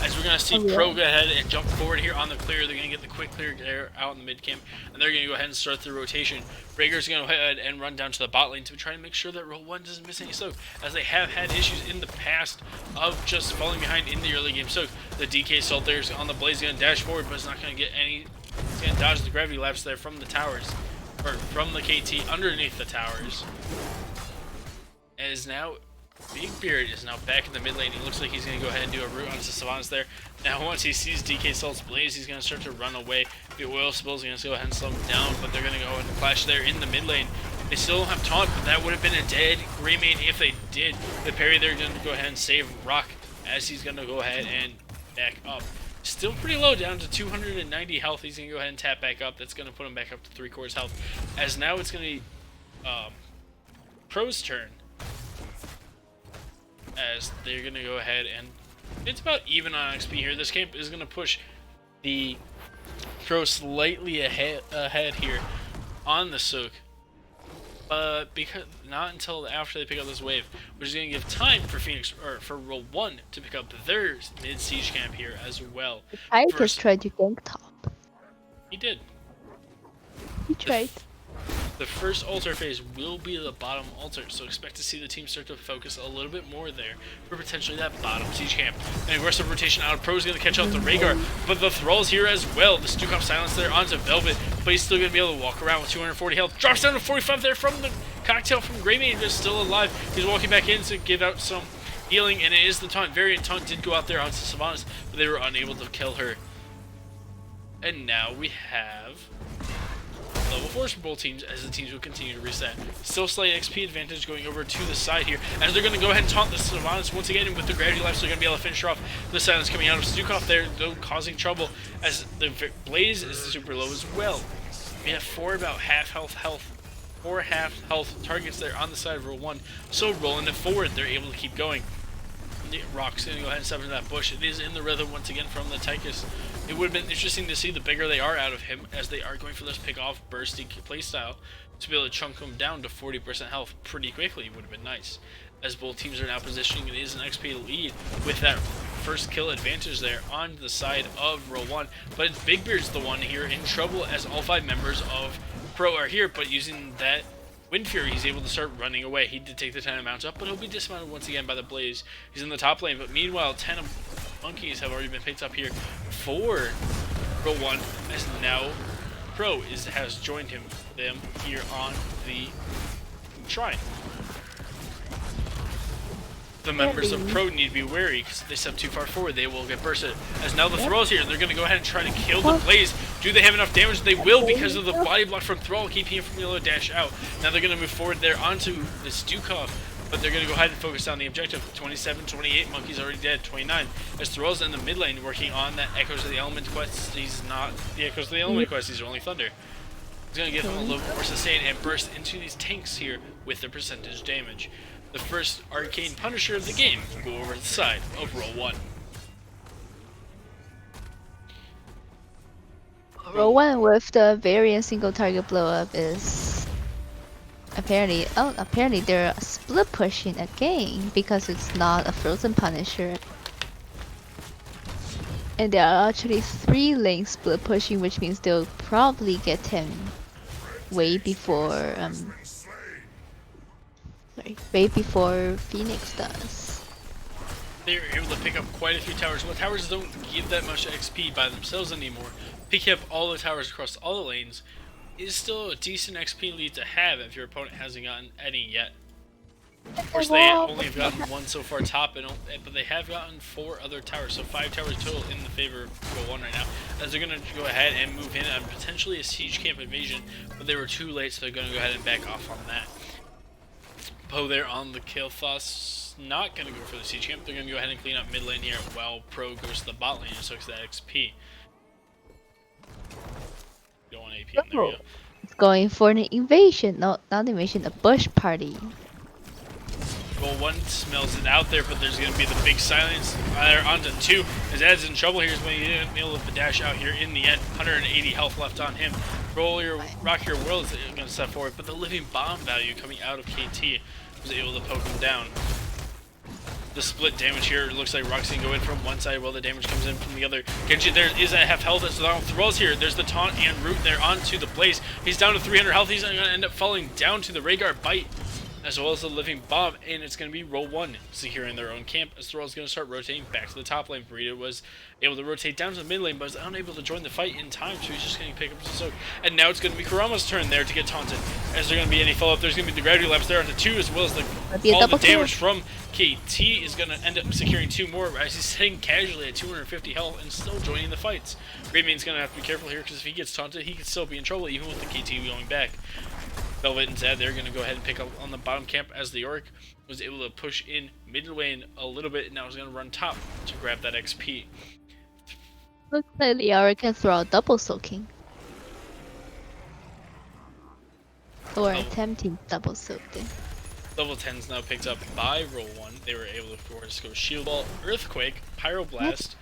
As we're going to see Pro go ahead and jump forward here on the clear. They're going to get the quick clear there out in the mid camp, and they're going to go ahead and start the rotation. Rhaegar's going to go ahead and run down to the bot lane to try to make sure that Roll1 doesn't miss any soak, as they have had issues in the past of just falling behind in the early game soak. The DK Salt there's on the Blaze, going to dash forward, but it's not going to get any. It's going to dodge the gravity lapse there from the towers, or from the KT underneath the towers. As now Big Beard is now back in the mid lane. He looks like he's going to go ahead and do a root onto Savannah's there. Now once he sees DK Salt's Blaze, he's going to start to run away. The oil spills are going to go ahead and slow him down, but they're going to go ahead and clash there in the mid lane. They still don't have taunt, but that would have been a dead Greymane if they did. The parry they're going to go ahead and save Rock, as he's going to go ahead and back up. Still pretty low, down to 290 health. He's going to go ahead and tap back up. That's going to put him back up to 3/4 health. As now it's going to be Pro's turn, as they're going to go ahead and It's about even on XP here. This camp is going to push the Pro slightly ahead here on the Sook. But because not until after they pick up this wave, which is going to give time for Phoenix or for Roll1 to pick up their mid siege camp here as well. Titus tried to gank top. He did. He tried. The first altar phase will be the bottom altar, so expect to see the team start to focus a little bit more there for potentially that bottom siege camp. An aggressive rotation out of Pro is going to catch out the Rhaegar, but the Thralls here as well. The Stukov silence there onto Velvet, but he's still going to be able to walk around with 240 health. Drops down to 45 there from the cocktail from Greymane, just still alive. He's walking back in to give out some healing, and it is the taunt. Variant taunt did go out there onto Sylvanas, but they were unable to kill her. And now we have level 4s for both teams as the teams will continue to reset. Still slight XP advantage going over to the side here as they're going to go ahead and taunt the Sylvanas once again, and with the gravity life, so they're going to be able to finish her off. The silence coming out of Stukov there, though, causing trouble as the Blaze is super low as well. We have 4 half health targets there on the side of Roll1, so rolling it forward, they're able to keep going. Rock's going to go ahead and step into that bush. It is in the rhythm once again from the Tychus. It would have been interesting to see the bigger they are out of him, as they are going for this pick-off bursty playstyle to be able to chunk him down to 40% health pretty quickly. It would have been nice. As both teams are now positioning, it is an XP lead with that first kill advantage there on the side of Roll1. But Big Beard's the one here in trouble as all 5 members of Pro are here, but using that Wind Fury, he's able to start running away. He did take the 10 mounts up, but he'll be dismounted once again by the Blaze. He's in the top lane, but meanwhile, 10 monkeys have already been picked up here for Roll1, as now Pro has joined them here on the shrine. The members of Pro need to be wary, because if they step too far forward, they will get bursted. As now the Thrall's here, they're going to go ahead and try to kill the Blaze. Do they have enough damage? They will, because of the body block from Thrall, keeping him from being able to dash out. Now they're going to move forward there onto the Stukov, but they're going to go ahead and focus on the objective. 27, 28, Monkey's already dead. 29, as Thrall's in the mid lane working on that Echoes of the Element quest. He's not the Echoes of the Element quest, these are only Thunder. He's going to give him a little more sustain and burst into these tanks here with the percentage damage. The first Arcane Punisher of the game will go over to the side of Roll1. Roll1 with the variant single target blow up is apparently they're split pushing again because it's not a frozen Punisher. And there are actually 3 lanes split pushing, which means they'll probably get him way before Phoenix does. They're able to pick up quite a few towers. Well, towers don't give that much XP by themselves anymore. Picking up all the towers across all the lanes is still a decent XP lead to have if your opponent hasn't gotten any yet. Of course, they only have gotten 1 so far top, but they have gotten 4 other towers, so 5 towers total in the favor of Roll1 right now. As they're going to go ahead and move in on potentially a siege camp invasion, but they were too late, so they're going to go ahead and back off on that. Poe there on the kill. Thus, not going to go for the siege camp. They're going to go ahead and clean up mid lane here while Pro goes to the bot lane and soaks that XP. Go on AP. There we go. It's going for an invasion, not invasion, a bush party. Roll1 smells it out there, but there's going to be the big silence. Onto 2. As Ed's in trouble here, he's going to be able to dash out here in the end. 180 health left on him. Rock Your World is going to step forward, but the living bomb value coming out of KT was able to poke him down. The split damage here, it looks like Rock's going to go in from one side while the damage comes in from the other. Genji there is at half health, so now Thrall's here. There's the taunt and root there onto the Blaze. He's down to 300 health. He's going to end up falling down to the Rhaegar bite, as well as the living bomb, and it's going to be Roll1 securing their own camp, as Thrall's going to start rotating back to the top lane. Burrito was able to rotate down to the mid lane, but was unable to join the fight in time, so he's just going to pick up the soak. And now it's going to be Kurama's turn there to get taunted. As there going to be any follow-up, there's going to be the gravity laps there onto 2, as well as all the damage from KT is going to end up securing 2 more, as he's sitting casually at 250 health and still joining the fights. Greymaine's going to have to be careful here, because if he gets taunted, he could still be in trouble, even with the KT going back. Velvet and Zed, they're going to go ahead and pick up on the bottom camp, as the Orc was able to push in mid lane a little bit, and now is going to run top to grab that XP. Looks like the Orc can throw a double soaking. Or attempting double soaking. Level 10 is now picked up by Roll1. They were able to, of course, go Shield Ball, Earthquake, Pyroblast,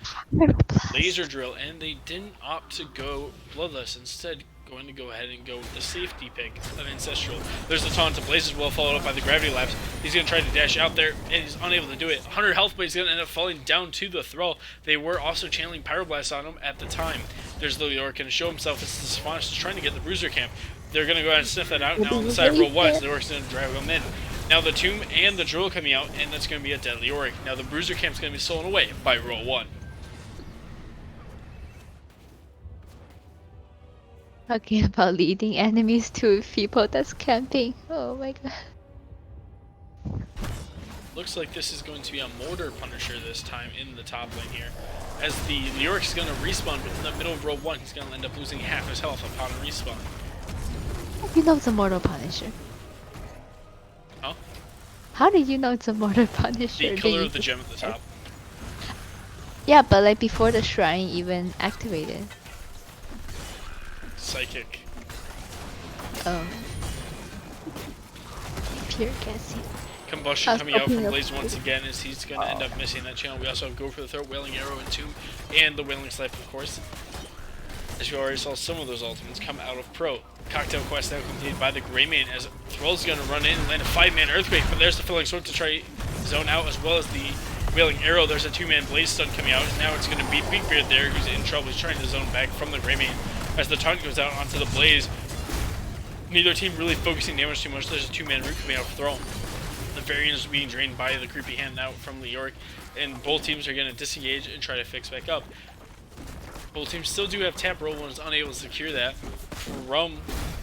Laser Drill, and they didn't opt to go Bloodlust. Instead, going to go ahead and go with the safety pick of Ancestral. There's the taunt to Blaze as well, followed up by the Gravity Lapse. He's going to try to dash out there, and he's unable to do it. 100 health, but he's going to end up falling down to the Thrall. They were also channeling Pyroblast on him at the time. There's the Leoric going to show himself as the Sylvanas is trying to get the Bruiser camp. They're going to go ahead and sniff that out now on the side of Roll1, so the Leoric's going to drag them in. Now the Tomb and the Drill coming out, and that's going to be a deadly Leoric. Now the Bruiser camp's going to be stolen away by Roll1. Talking about leading enemies to people that's camping. Oh my god. Looks like this is going to be a Mortar Punisher this time in the top lane here. As the Leoric is going to respawn, but in the middle of Roll1, he's going to end up losing half his health upon a respawn. You know it's a Mortal Punisher. Huh? How did you know it's a Mortal Punisher? The color of the gem at the top. Yeah, but like before the shrine even activated. Psychic. Oh. Pure guessing. Combustion coming out from opening up Blaze once again as he's going to end up missing that channel. We also have Go for the Throat, Wailing Arrow, and Tomb, and the Wailing Snipe, of course. As you already saw some of those ultimates come out of Pro. Cocktail quest now completed by the Greymane as Thrall's going to run in and land a 5-man Earthquake, but there's the Filling Sword to try zone out as well as the Wailing Arrow. There's a 2-man Blaze stun coming out, and now it's going to be Beakbeard there who's in trouble. He's trying to zone back from the Greymane as the taunt goes out onto the Blaze. Neither team really focusing damage too much. There's a 2-man root coming out of Thrall. The Varian is being drained by the creepy hand out from Leoric, and both teams are going to disengage and try to fix back up. Both teams still do have tap. Roll1 is unable to secure that from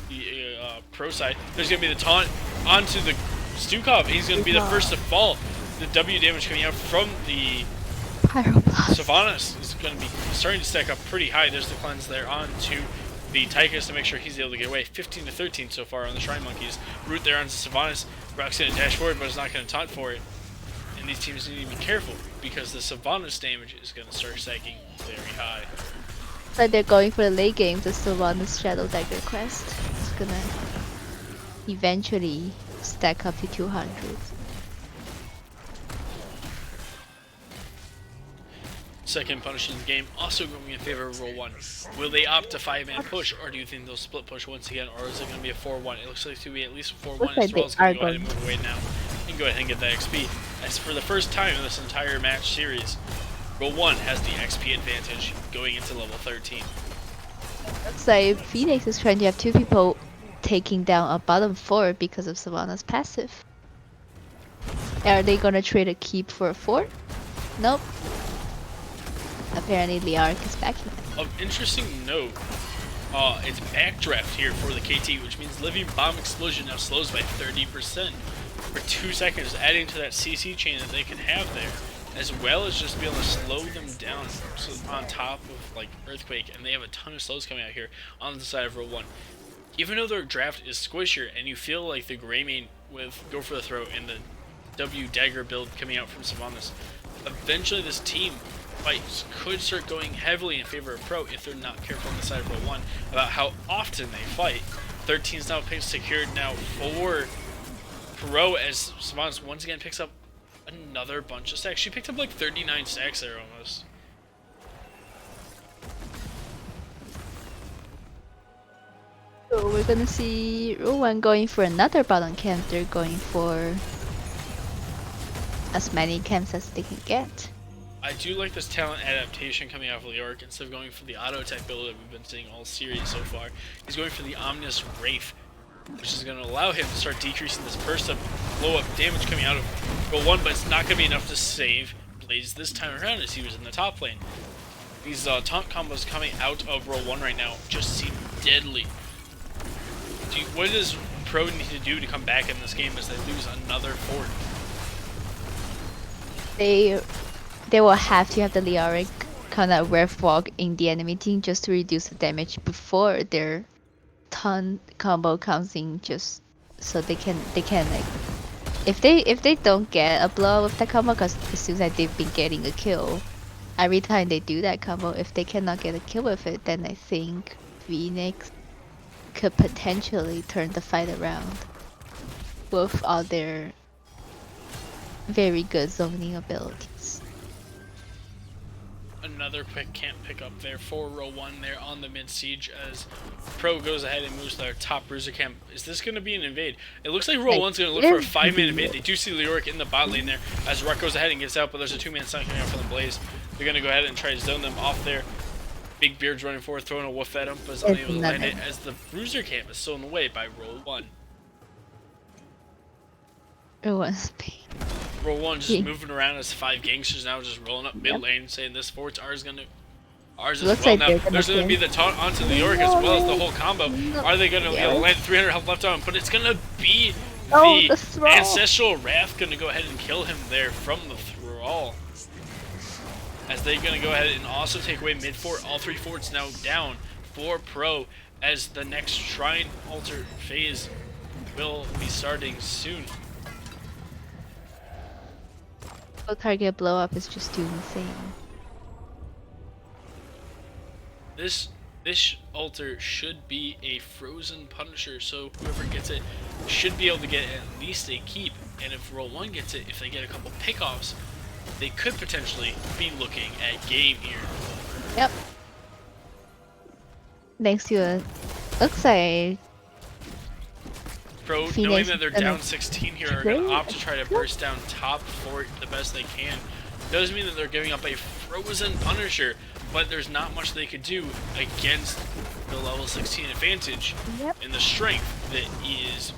the Pro side. There's going to be the taunt onto the Stukov. He's going to be the first to fall. The W damage coming out from the Sylvanas is going to be starting to stack up pretty high. There's the cleanse there onto the Tychus to make sure he's able to get away. 15 to 13 so far on the Shrine Monkeys. Root there onto Sylvanas. Rock's going to dash forward, but is not going to taunt for it. And these teams need to be careful because the Sylvanas damage is going to start stacking very high. Like they're going for the late game, the Sylvanas Shadow Dagger quest. It's gonna eventually stack up to 200. Second punish in the game, also going in favor of Roll1. Will they opt to 5-man push, or do you think they'll split push once again, or is it going to be a 4-1? It looks like to be at least a 4-1, as Thrall's going to go ahead and move away now and go ahead and get that XP. As for the first time in this entire match series, Roll1 has the XP advantage going into level 13. Looks like Phoenix is trying to have 2 people taking down a bottom 4 because of Sylvanas passive. Are they gonna trade a keep for a 4? Nope. Apparently Leoric is backing. Of interesting note, it's backdraft here for the KT, which means Living Bomb Explosion now slows by 30% for 2 seconds, adding to that CC chain that they can have there, as well as just be able to slow them down so on top of like Earthquake, and they have a ton of slows coming out here on the side of Roll1. Even though their draft is squishier, and you feel like the Greymane with Go for the Throat and the W Dagger build coming out from Sylvanas, eventually this team fights could start going heavily in favor of Pro if they're not careful on the side of Roll1 about how often they fight. 13 is now secured now for Pro as Sylvanas once again picks up another bunch of stacks. She picked up like 39 stacks there almost. So we're gonna see Roll1 going for another bottom camp. They're going for as many camps as they can get. I do like this talent adaptation coming out of Leoric. Instead of going for the auto attack build that we've been seeing all series so far, he's going for the Omnis Wraith, which is going to allow him to start decreasing this burst of blow-up damage coming out of Roll1, but it's not going to be enough to save Blaze this time around as he was in the top lane. These taunt combos coming out of Roll1 right now just seem deadly. What does Pro need to do to come back in this game as they lose another fort? They will have to have the Leoric kind of ref walk in the enemy team just to reduce the damage before their ton combo comes in, just so they can like if they don't get a blow with that combo, because it seems like they've been getting a kill every time they do that combo. If they cannot get a kill with it, then I think Phoenix could potentially turn the fight around. with all their very good zoning abilities. Another quick camp pickup there for row 1 there on the mid siege as Pro goes ahead and moves to their top bruiser camp. Is this going to be an invade? It looks like row 1's going to look for a 5-man invade. They do see Leoric in the bot lane there as Ruck goes ahead and gets out, but there's a 2-man stun coming out from the Blaze. They're going to go ahead and try to zone them off there. Big Beard's running forward, throwing a woof at him, but is unable to land it as the bruiser camp is still in the way by row 1. It was pain. Row 1 just moving around as 5 gangsters now, just rolling up mid lane, saying this fort's ours as Looks well. like Now there's going to be the taunt onto the Leoric as well as the whole combo. Are they going to land 300 health left on him? But it's going to be the Ancestral Wrath going to go ahead and kill him there from the Thrall. As they're going to go ahead and also take away mid fort. All 3 forts now down for Pro as the next Shrine Altar phase will be starting soon. Target blow up is just too insane. This altar should be a frozen Punisher, so whoever gets it should be able to get at least a keep. And if row 1 gets it, if they get a couple pickoffs, they could potentially be looking at game here. Yep. Thanks to a looks like Pro, knowing that they're down 16 here, are going to opt to try to burst down top fort the best they can. Doesn't mean that they're giving up a frozen Punisher, but there's not much they could do against the level 16 advantage and the strength that is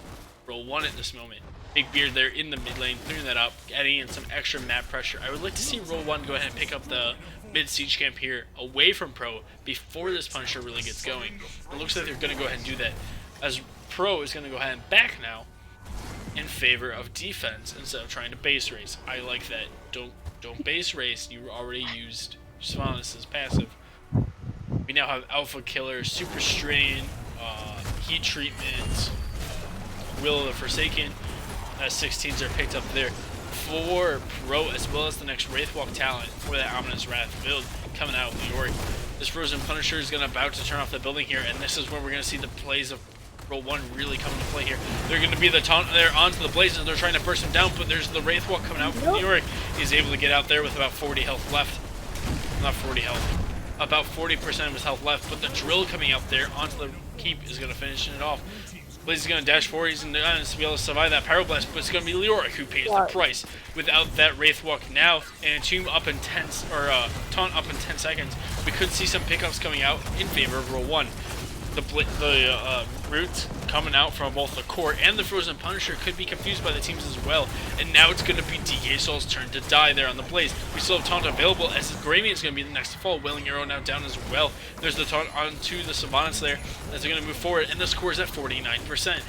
row 1 at this moment. Big Beard there in the mid lane, clearing that up, adding in some extra map pressure. I would like to see row 1 go ahead and pick up the mid siege camp here away from Pro before this Punisher really gets going. It looks like they're going to go ahead and do that, as Pro is going to go ahead and back now in favor of defense instead of trying to base race. I like that. Don't base race. You already used Sylvanas' passive. We now have Alpha Killer, Super Strain, Heat Treatment, Will of the Forsaken. 16s are picked up there for Pro, as well as the next Wraithwalk talent for that Ominous Wrath build coming out with Leoric. This Frozen Punisher is going to about to turn off the building here, and this is where we're going to see the plays of row 1 really come into play here. They're going to be the taunt there onto the Blazes. They're trying to burst him down, but there's the Wraithwalk coming out from Leoric. He's able to get out there with about 40 health left. Not 40 health. About 40% of his health left, but the drill coming out there onto the keep is going to finish it off. Blaze is going to dash forward. He's going to be able to survive that Pyroblast, but it's going to be Leoric who pays the price. Without that Wraithwalk now, and a tomb up in 10, or taunt up in 10 seconds, we could see some pickups coming out in favor of row 1. The roots coming out from both the core and the Frozen Punisher could be confused by the teams as well. And now it's going to be DK Soul's turn to die there on the Blaze. We still have taunt available as Gravian is going to be the next to fall. Wailing Arrow now down as well. There's the taunt onto the Sylvanas there as they're going to move forward, and the score is at 49%.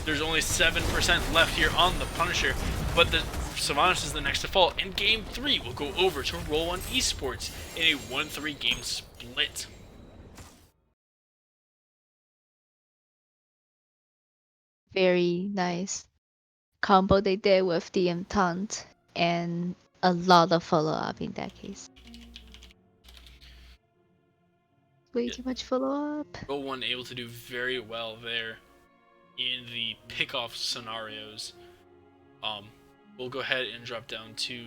There's only 7% left here on the Punisher, but the Sylvanas is the next to fall, and Game 3 will go over to Roll1Esports in a 1-3 game split. Very nice combo they did with the taunt and a lot of follow-up in that case. Way too much follow-up. Roll 1 able to do very well there in the pickoff scenarios. We'll go ahead and drop down to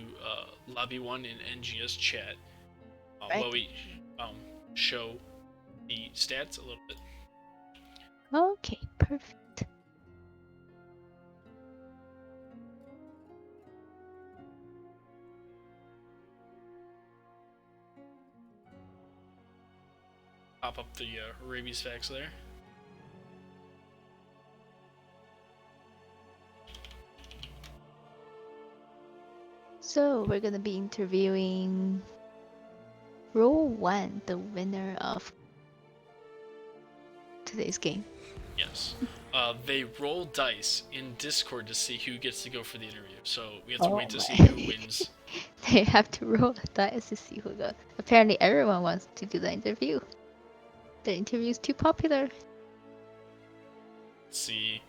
Lobby 1 in NGS chat while we show the stats a little bit. Okay, perfect. Pop up the rabies facts there. So we're gonna be interviewing Roll 1, the winner of today's game. Yes. They roll dice in Discord to see who gets to go for the interview. So we have to wait to see who wins. They have to roll the dice to see who goes. Apparently everyone wants to do the interview. The interview is too popular. Let's see.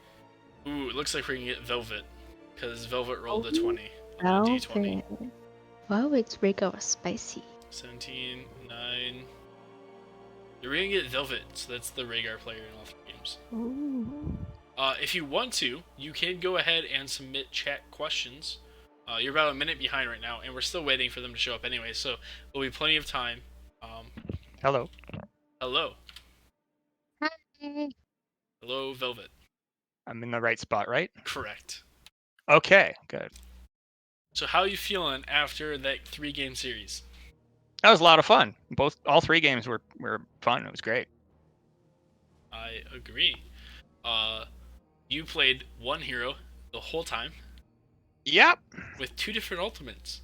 Ooh, it looks like we're gonna get Velvet, because Velvet rolled a 20. On a D20. Wow, it's regular spicy. 17, 9. We're gonna get Velvet, so that's the Rhaegar player in all 3 games. Ooh. If you want to, you can go ahead and submit chat questions. You're about a minute behind right now, and we're still waiting for them to show up anyway, so there'll be plenty of time. Hello. Hello. Hi. Hello, Velvet. I'm in the right spot, right? Correct. Okay, good. So how are you feeling after that 3-game series? That was a lot of fun. All 3 games were fun. It was great. I agree. You played one hero the whole time Yep. with 2 different ultimates.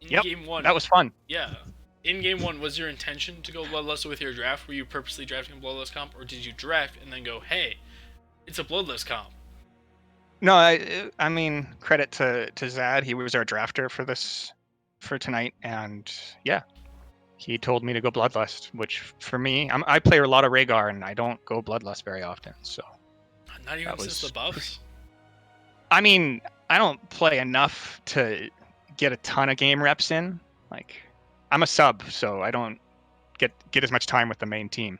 In Yep. game 1, That was fun. yeah. In game 1, was your intention to go Bloodlust with your draft? Were you purposely drafting a Bloodlust comp, or did you draft and then go, hey, it's a Bloodlust comp? No, I mean credit to Zad. He was our drafter for tonight, and yeah, he told me to go Bloodlust, which for me, I play a lot of Rhaegar, and I don't go Bloodlust very often. So Not even since the buffs? I mean, I don't play enough to get a ton of game reps in. Like, I'm a sub, so I don't get as much time with the main team.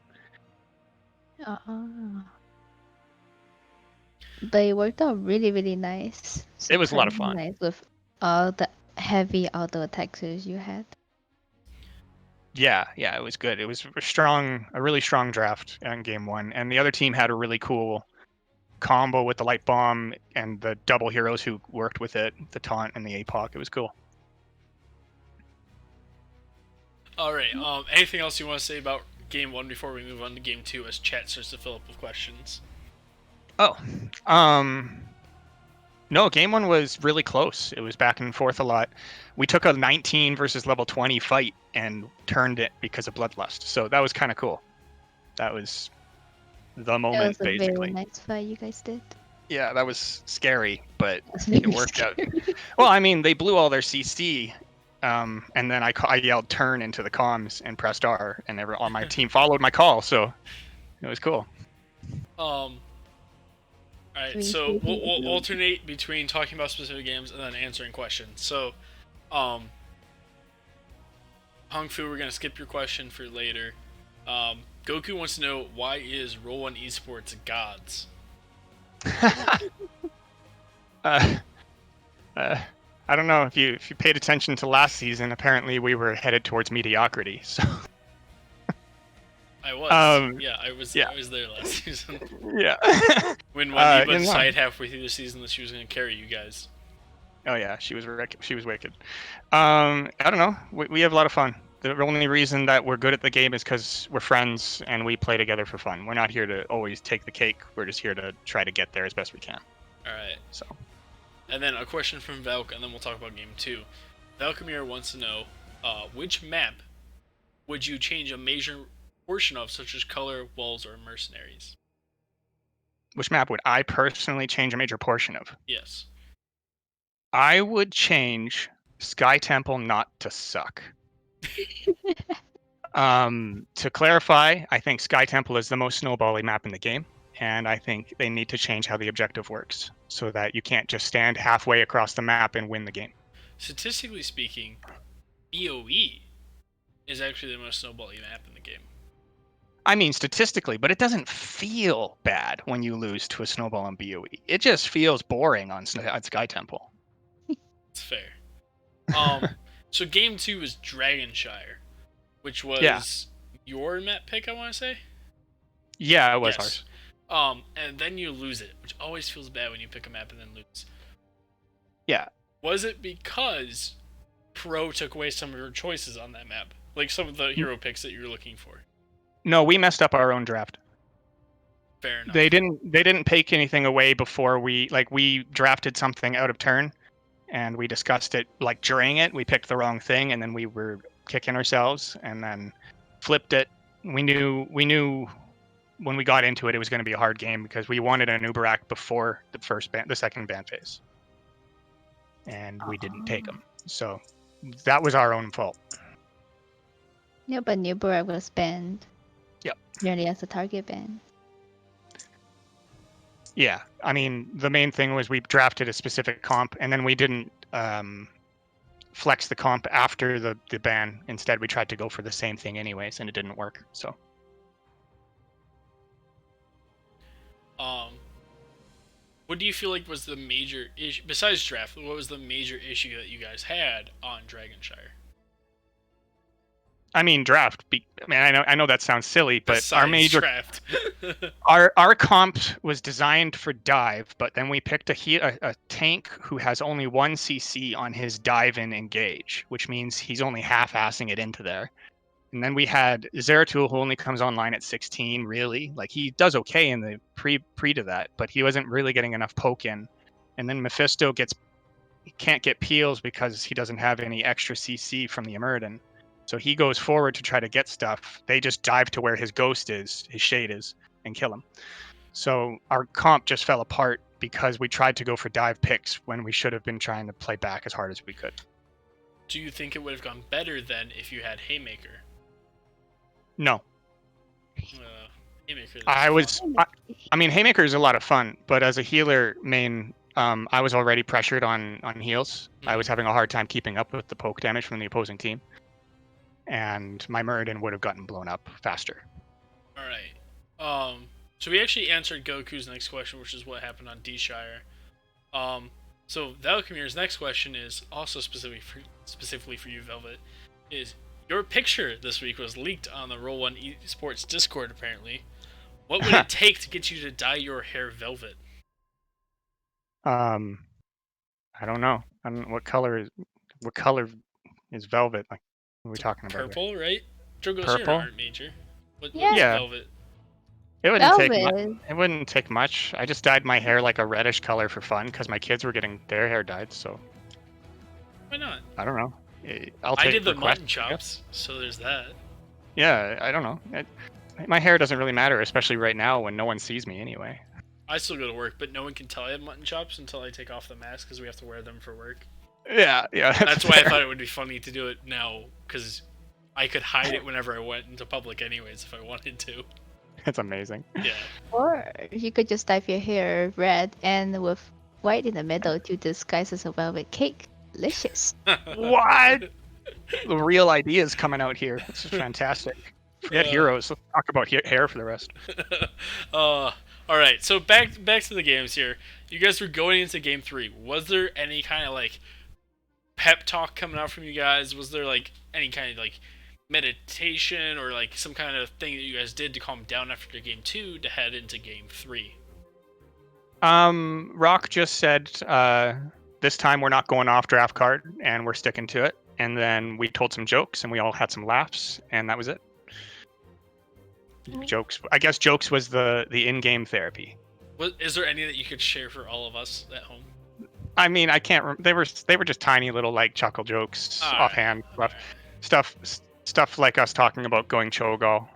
But it worked out really, really nice. It was a lot of fun. Nice with all the heavy auto attacks you had. Yeah, it was good. It was a really strong draft in game 1, and the other team had a really cool combo with the light bomb and the double heroes who worked with it, the taunt and the APOC. It was cool. All right. Anything else you want to say about game 1 before we move on to game 2 as chat starts to fill up with questions? Oh, no, game 1 was really close. It was back and forth a lot. We took a 19 versus level 20 fight and turned it because of Bloodlust. So that was kind of cool. That was the moment, It was a basically. very nice fight you guys did. Yeah, that was scary, but That's it very worked out. scary. Well, I mean, they blew all their CC, and then I yelled turn into the comms and pressed R, and all my team followed my call, so it was cool. All right, so we'll alternate between talking about specific games and then answering questions. So, Hung Fu, we're gonna skip your question for later. Goku wants to know, why is Roll1Esports gods? I don't know if you paid attention to last season. Apparently, we were headed towards mediocrity. So I was. I was there last season. Yeah. When Waniba decided halfway through the season that she was going to carry you guys. Oh yeah, she was wicked. I don't know. We have a lot of fun. The only reason that we're good at the game is because we're friends and we play together for fun. We're not here to always take the cake. We're just here to try to get there as best we can. All right. So. And then a question from Valk, and then we'll talk about game 2. Valkamir wants to know, which map would you change a major portion of, such as color, walls, or mercenaries? Which map would I personally change a major portion of? Yes. I would change Sky Temple not to suck. To clarify, I think Sky Temple is the most snowbally map in the game, and I think they need to change how the objective works so that you can't just stand halfway across the map and win the game. Statistically speaking, BOE is actually the most snowbally map in the game. I mean, statistically, but it doesn't feel bad when you lose to a snowball on BOE. It just feels boring on Sky Temple. It's fair. So game 2 is Dragonshire, which was your map pick, I want to say? Yeah, it was ours. And then you lose it, which always feels bad when you pick a map and then lose. Yeah. Was it because Pro took away some of your choices on that map? Like some of the hero picks that you were looking for? No, we messed up our own draft. Fair enough. They didn't take anything away before we drafted something out of turn, and we discussed it like during it. We picked the wrong thing, and then we were kicking ourselves, and then flipped it. We knew when we got into it, it was going to be a hard game because we wanted an Uberak before the second ban phase, and we didn't take them. So that was our own fault. Yeah, but Newburgh was banned. Yep. Nearly as a target ban. Yeah, I mean, the main thing was we drafted a specific comp, and then we didn't flex the comp after the ban. Instead, we tried to go for the same thing anyways, and it didn't work. So. What do you feel like was the major issue besides draft? What was the major issue that you guys had on Dragonshire? I mean, draft. I mean, I know that sounds silly, but Besides draft. our comp was designed for dive, but then we picked a tank who has only 1 CC on his dive in engage, which means he's only half-assing it into there. And then we had Zeratul, who only comes online at 16, really. Like, he does okay in the pre to that, but he wasn't really getting enough poke in. And then Mephisto can't get peels because he doesn't have any extra CC from the Emerden. So he goes forward to try to get stuff. They just dive to where his ghost is, his shade is, and kill him. So our comp just fell apart because we tried to go for dive picks when we should have been trying to play back as hard as we could. Do you think it would have gone better then if you had Haymaker? No. Haymaker. I mean, Haymaker is a lot of fun, but as a healer main, I was already pressured on heals. I was having a hard time keeping up with the poke damage from the opposing team, and my Muradin would have gotten blown up faster. All right. So we actually answered Goku's next question, which is what happened on D-Shire. So Valkymir's next question is also specifically for you, Velvet. Is your picture this week was leaked on the Roll1Esports Discord apparently. What would it take to get you to dye your hair velvet? I don't know. What color is velvet? Like, what are we talking about? Purple, right? Drogo's Purple? you're an art major. What's Yeah. velvet? It wouldn't take Velvet. much. It wouldn't take much. I just dyed my hair like a reddish color for fun because my kids were getting their hair dyed. So Why not? I don't know. I did the requests, mutton I guess. chops, so there's that. Yeah, I don't know. My hair doesn't really matter, especially right now when no one sees me anyway. I still go to work, but no one can tell I have mutton chops until I take off the mask because we have to wear them for work. Yeah. That's why I thought it would be funny to do it now because I could hide it whenever I went into public, anyways, if I wanted to. It's amazing. Yeah. Or you could just dye your hair red and with white in the middle to disguise as a velvet cake. Delicious. What? The real ideas coming out here. This is fantastic. Forget heroes. Let's talk about hair for the rest. All right. So back to the games here. You guys were going into game 3. Was there any kind of like pep talk coming out from you guys? Was there like any kind of like meditation or like some kind of thing that you guys did to calm down after game 2 to head into game 3? Rock just said this time we're not going off draft card and we're sticking to it. And then we told some jokes and we all had some laughs and that was it. Jokes. I guess jokes was the in-game therapy. Is there any that you could share for all of us at home? I mean, I can't. They were just tiny little like chuckle jokes offhand. Right. Stuff like us talking about going Cho'Gall.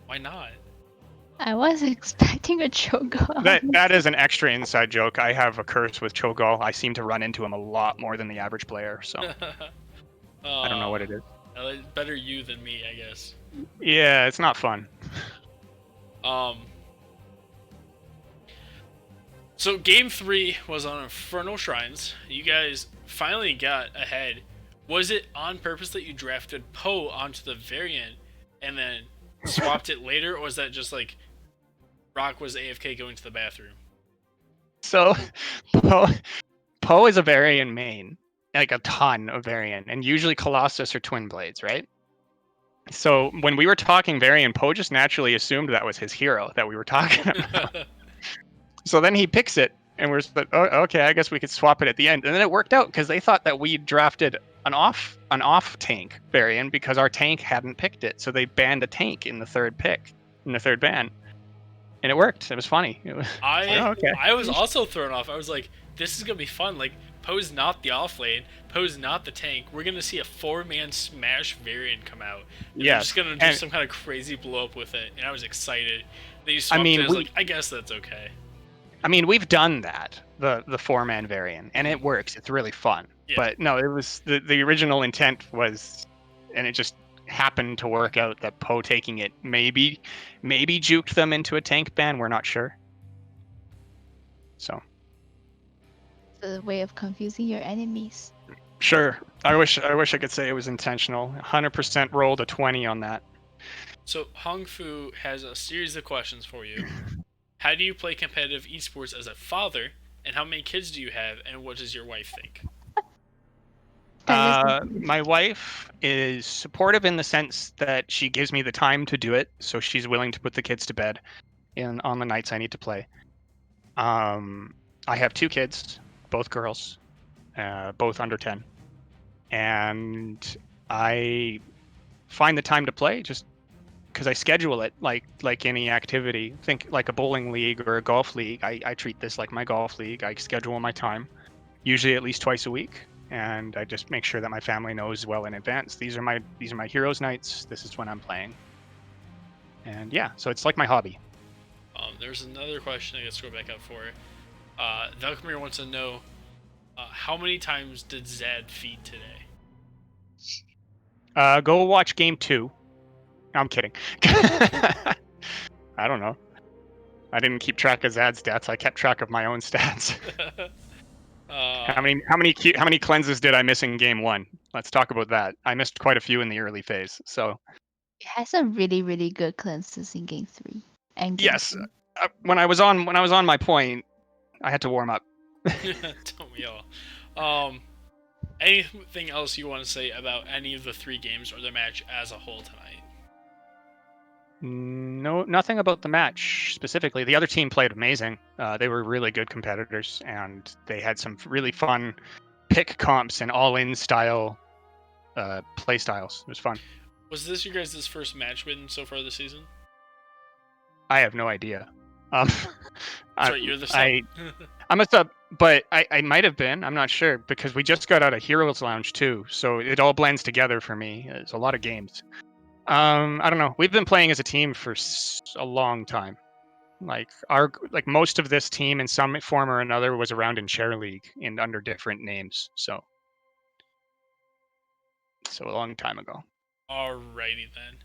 Why not? I was expecting a Cho'Gall. That is an extra inside joke. I have a curse with Cho'Gall. I seem to run into him a lot more than the average player, so I don't know what it is. Better you than me, I guess. Yeah, it's not fun. So game 3 was on Infernal Shrines. You guys finally got ahead. Was it on purpose that you drafted Poe onto the variant and then swapped it later, or was that just like Rock was AFK going to the bathroom? So Poe is a variant main, like a ton of variant, and usually Colossus or Twin Blades, right? So when we were talking variant, Poe just naturally assumed that was his hero that we were talking about. So then he picks it, and we're just like, oh, okay, I guess we could swap it at the end. And then it worked out because they thought that we drafted an off tank variant because our tank hadn't picked it. So they banned a tank in the third ban, and it worked. It was funny. It was, I was also thrown off. I was like, this is gonna be fun. Like, Poe's not the off lane. Poe's not the tank. We're gonna see a 4-man smash variant come out. And they're just gonna do some kind of crazy blow up with it. And I was excited. Then you swapped it. I was like, I guess that's okay. I mean, we've done that, the 4-man variant, and it works. It's really fun. Yeah. But no, it was the original intent was, and it just happened to work out that Poe taking it maybe juked them into a tank ban. We're not sure. So. It's a way of confusing your enemies. Sure. I wish I could say it was intentional. 100% rolled a 20 on that. So Hong Fu has a series of questions for you. How do you play competitive esports as a father, and how many kids do you have, and what does your wife think? My wife is supportive in the sense that she gives me the time to do it, so she's willing to put the kids to bed on the nights I need to play. I have 2 kids, both girls, both under 10, and I find the time to play just because I schedule it like any activity. Think like a bowling league or a golf league. I treat this like my golf league. I schedule my time, usually at least twice a week, and I just make sure that my family knows well in advance. These are my heroes nights. This is when I'm playing, and yeah, so it's like my hobby. There's another question I guess to go back up for. Velkamir wants to know how many times did Zad feed today? Go watch game 2. I'm kidding. I don't know. I didn't keep track of Zad's stats. I kept track of my own stats. How many cleanses did I miss in game 1? Let's talk about that. I missed quite a few in the early phase. So It has some really, really good cleanses in game 3 and game yes, 2. when I was on my point, I had to warm up. Don't we all? Anything else you want to say about any of the 3 games or the match as a whole tonight? No, nothing about the match specifically. The other team played amazing. They were really good competitors, and they had some really fun pick comps and all-in style play styles. It was fun. Was this your guys' first match win so far this season? I have no idea. Sorry, you're the sub. I'm a sub, but I might have been. I'm not sure because we just got out of Heroes Lounge too, so it all blends together for me. It's a lot of games. I don't know. We've been playing as a team for a long time. Like most of this team in some form or another was around in Share League and under different names. So a long time ago. Alrighty then.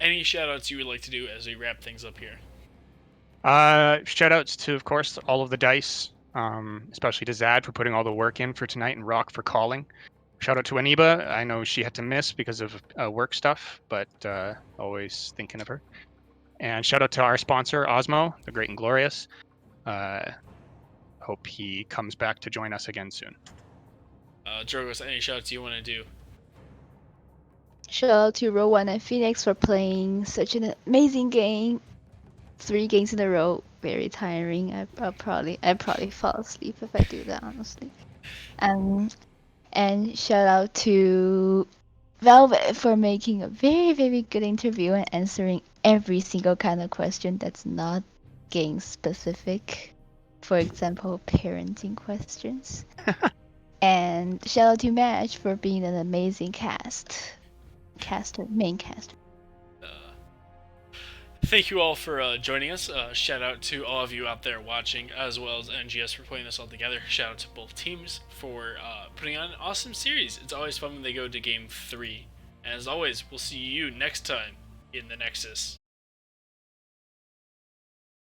Any shoutouts you would like to do as we wrap things up here? Shoutouts to, of course, all of the dice, especially to Zad for putting all the work in for tonight and Rock for calling. Shout out to Aniba. I know she had to miss because of work stuff, but always thinking of her. And shout out to our sponsor, Osmo, the Great and Glorious. Hope he comes back to join us again soon. Drogos, any shoutouts you want to do? Shout out to Roll1 and Phoenix for playing such an amazing game. 3 games in a row, very tiring. I'd probably fall asleep if I do that, honestly. And shout out to Velvet for making a very, very good interview and answering every single kind of question that's not game specific. For example, parenting questions. And shout out to Match for being an amazing main caster. Thank you all for joining us. Shout out to all of you out there watching, as well as NGS for putting this all together. Shout out to both teams for putting on an awesome series. It's always fun when they go to Game 3. And as always, we'll see you next time in the Nexus.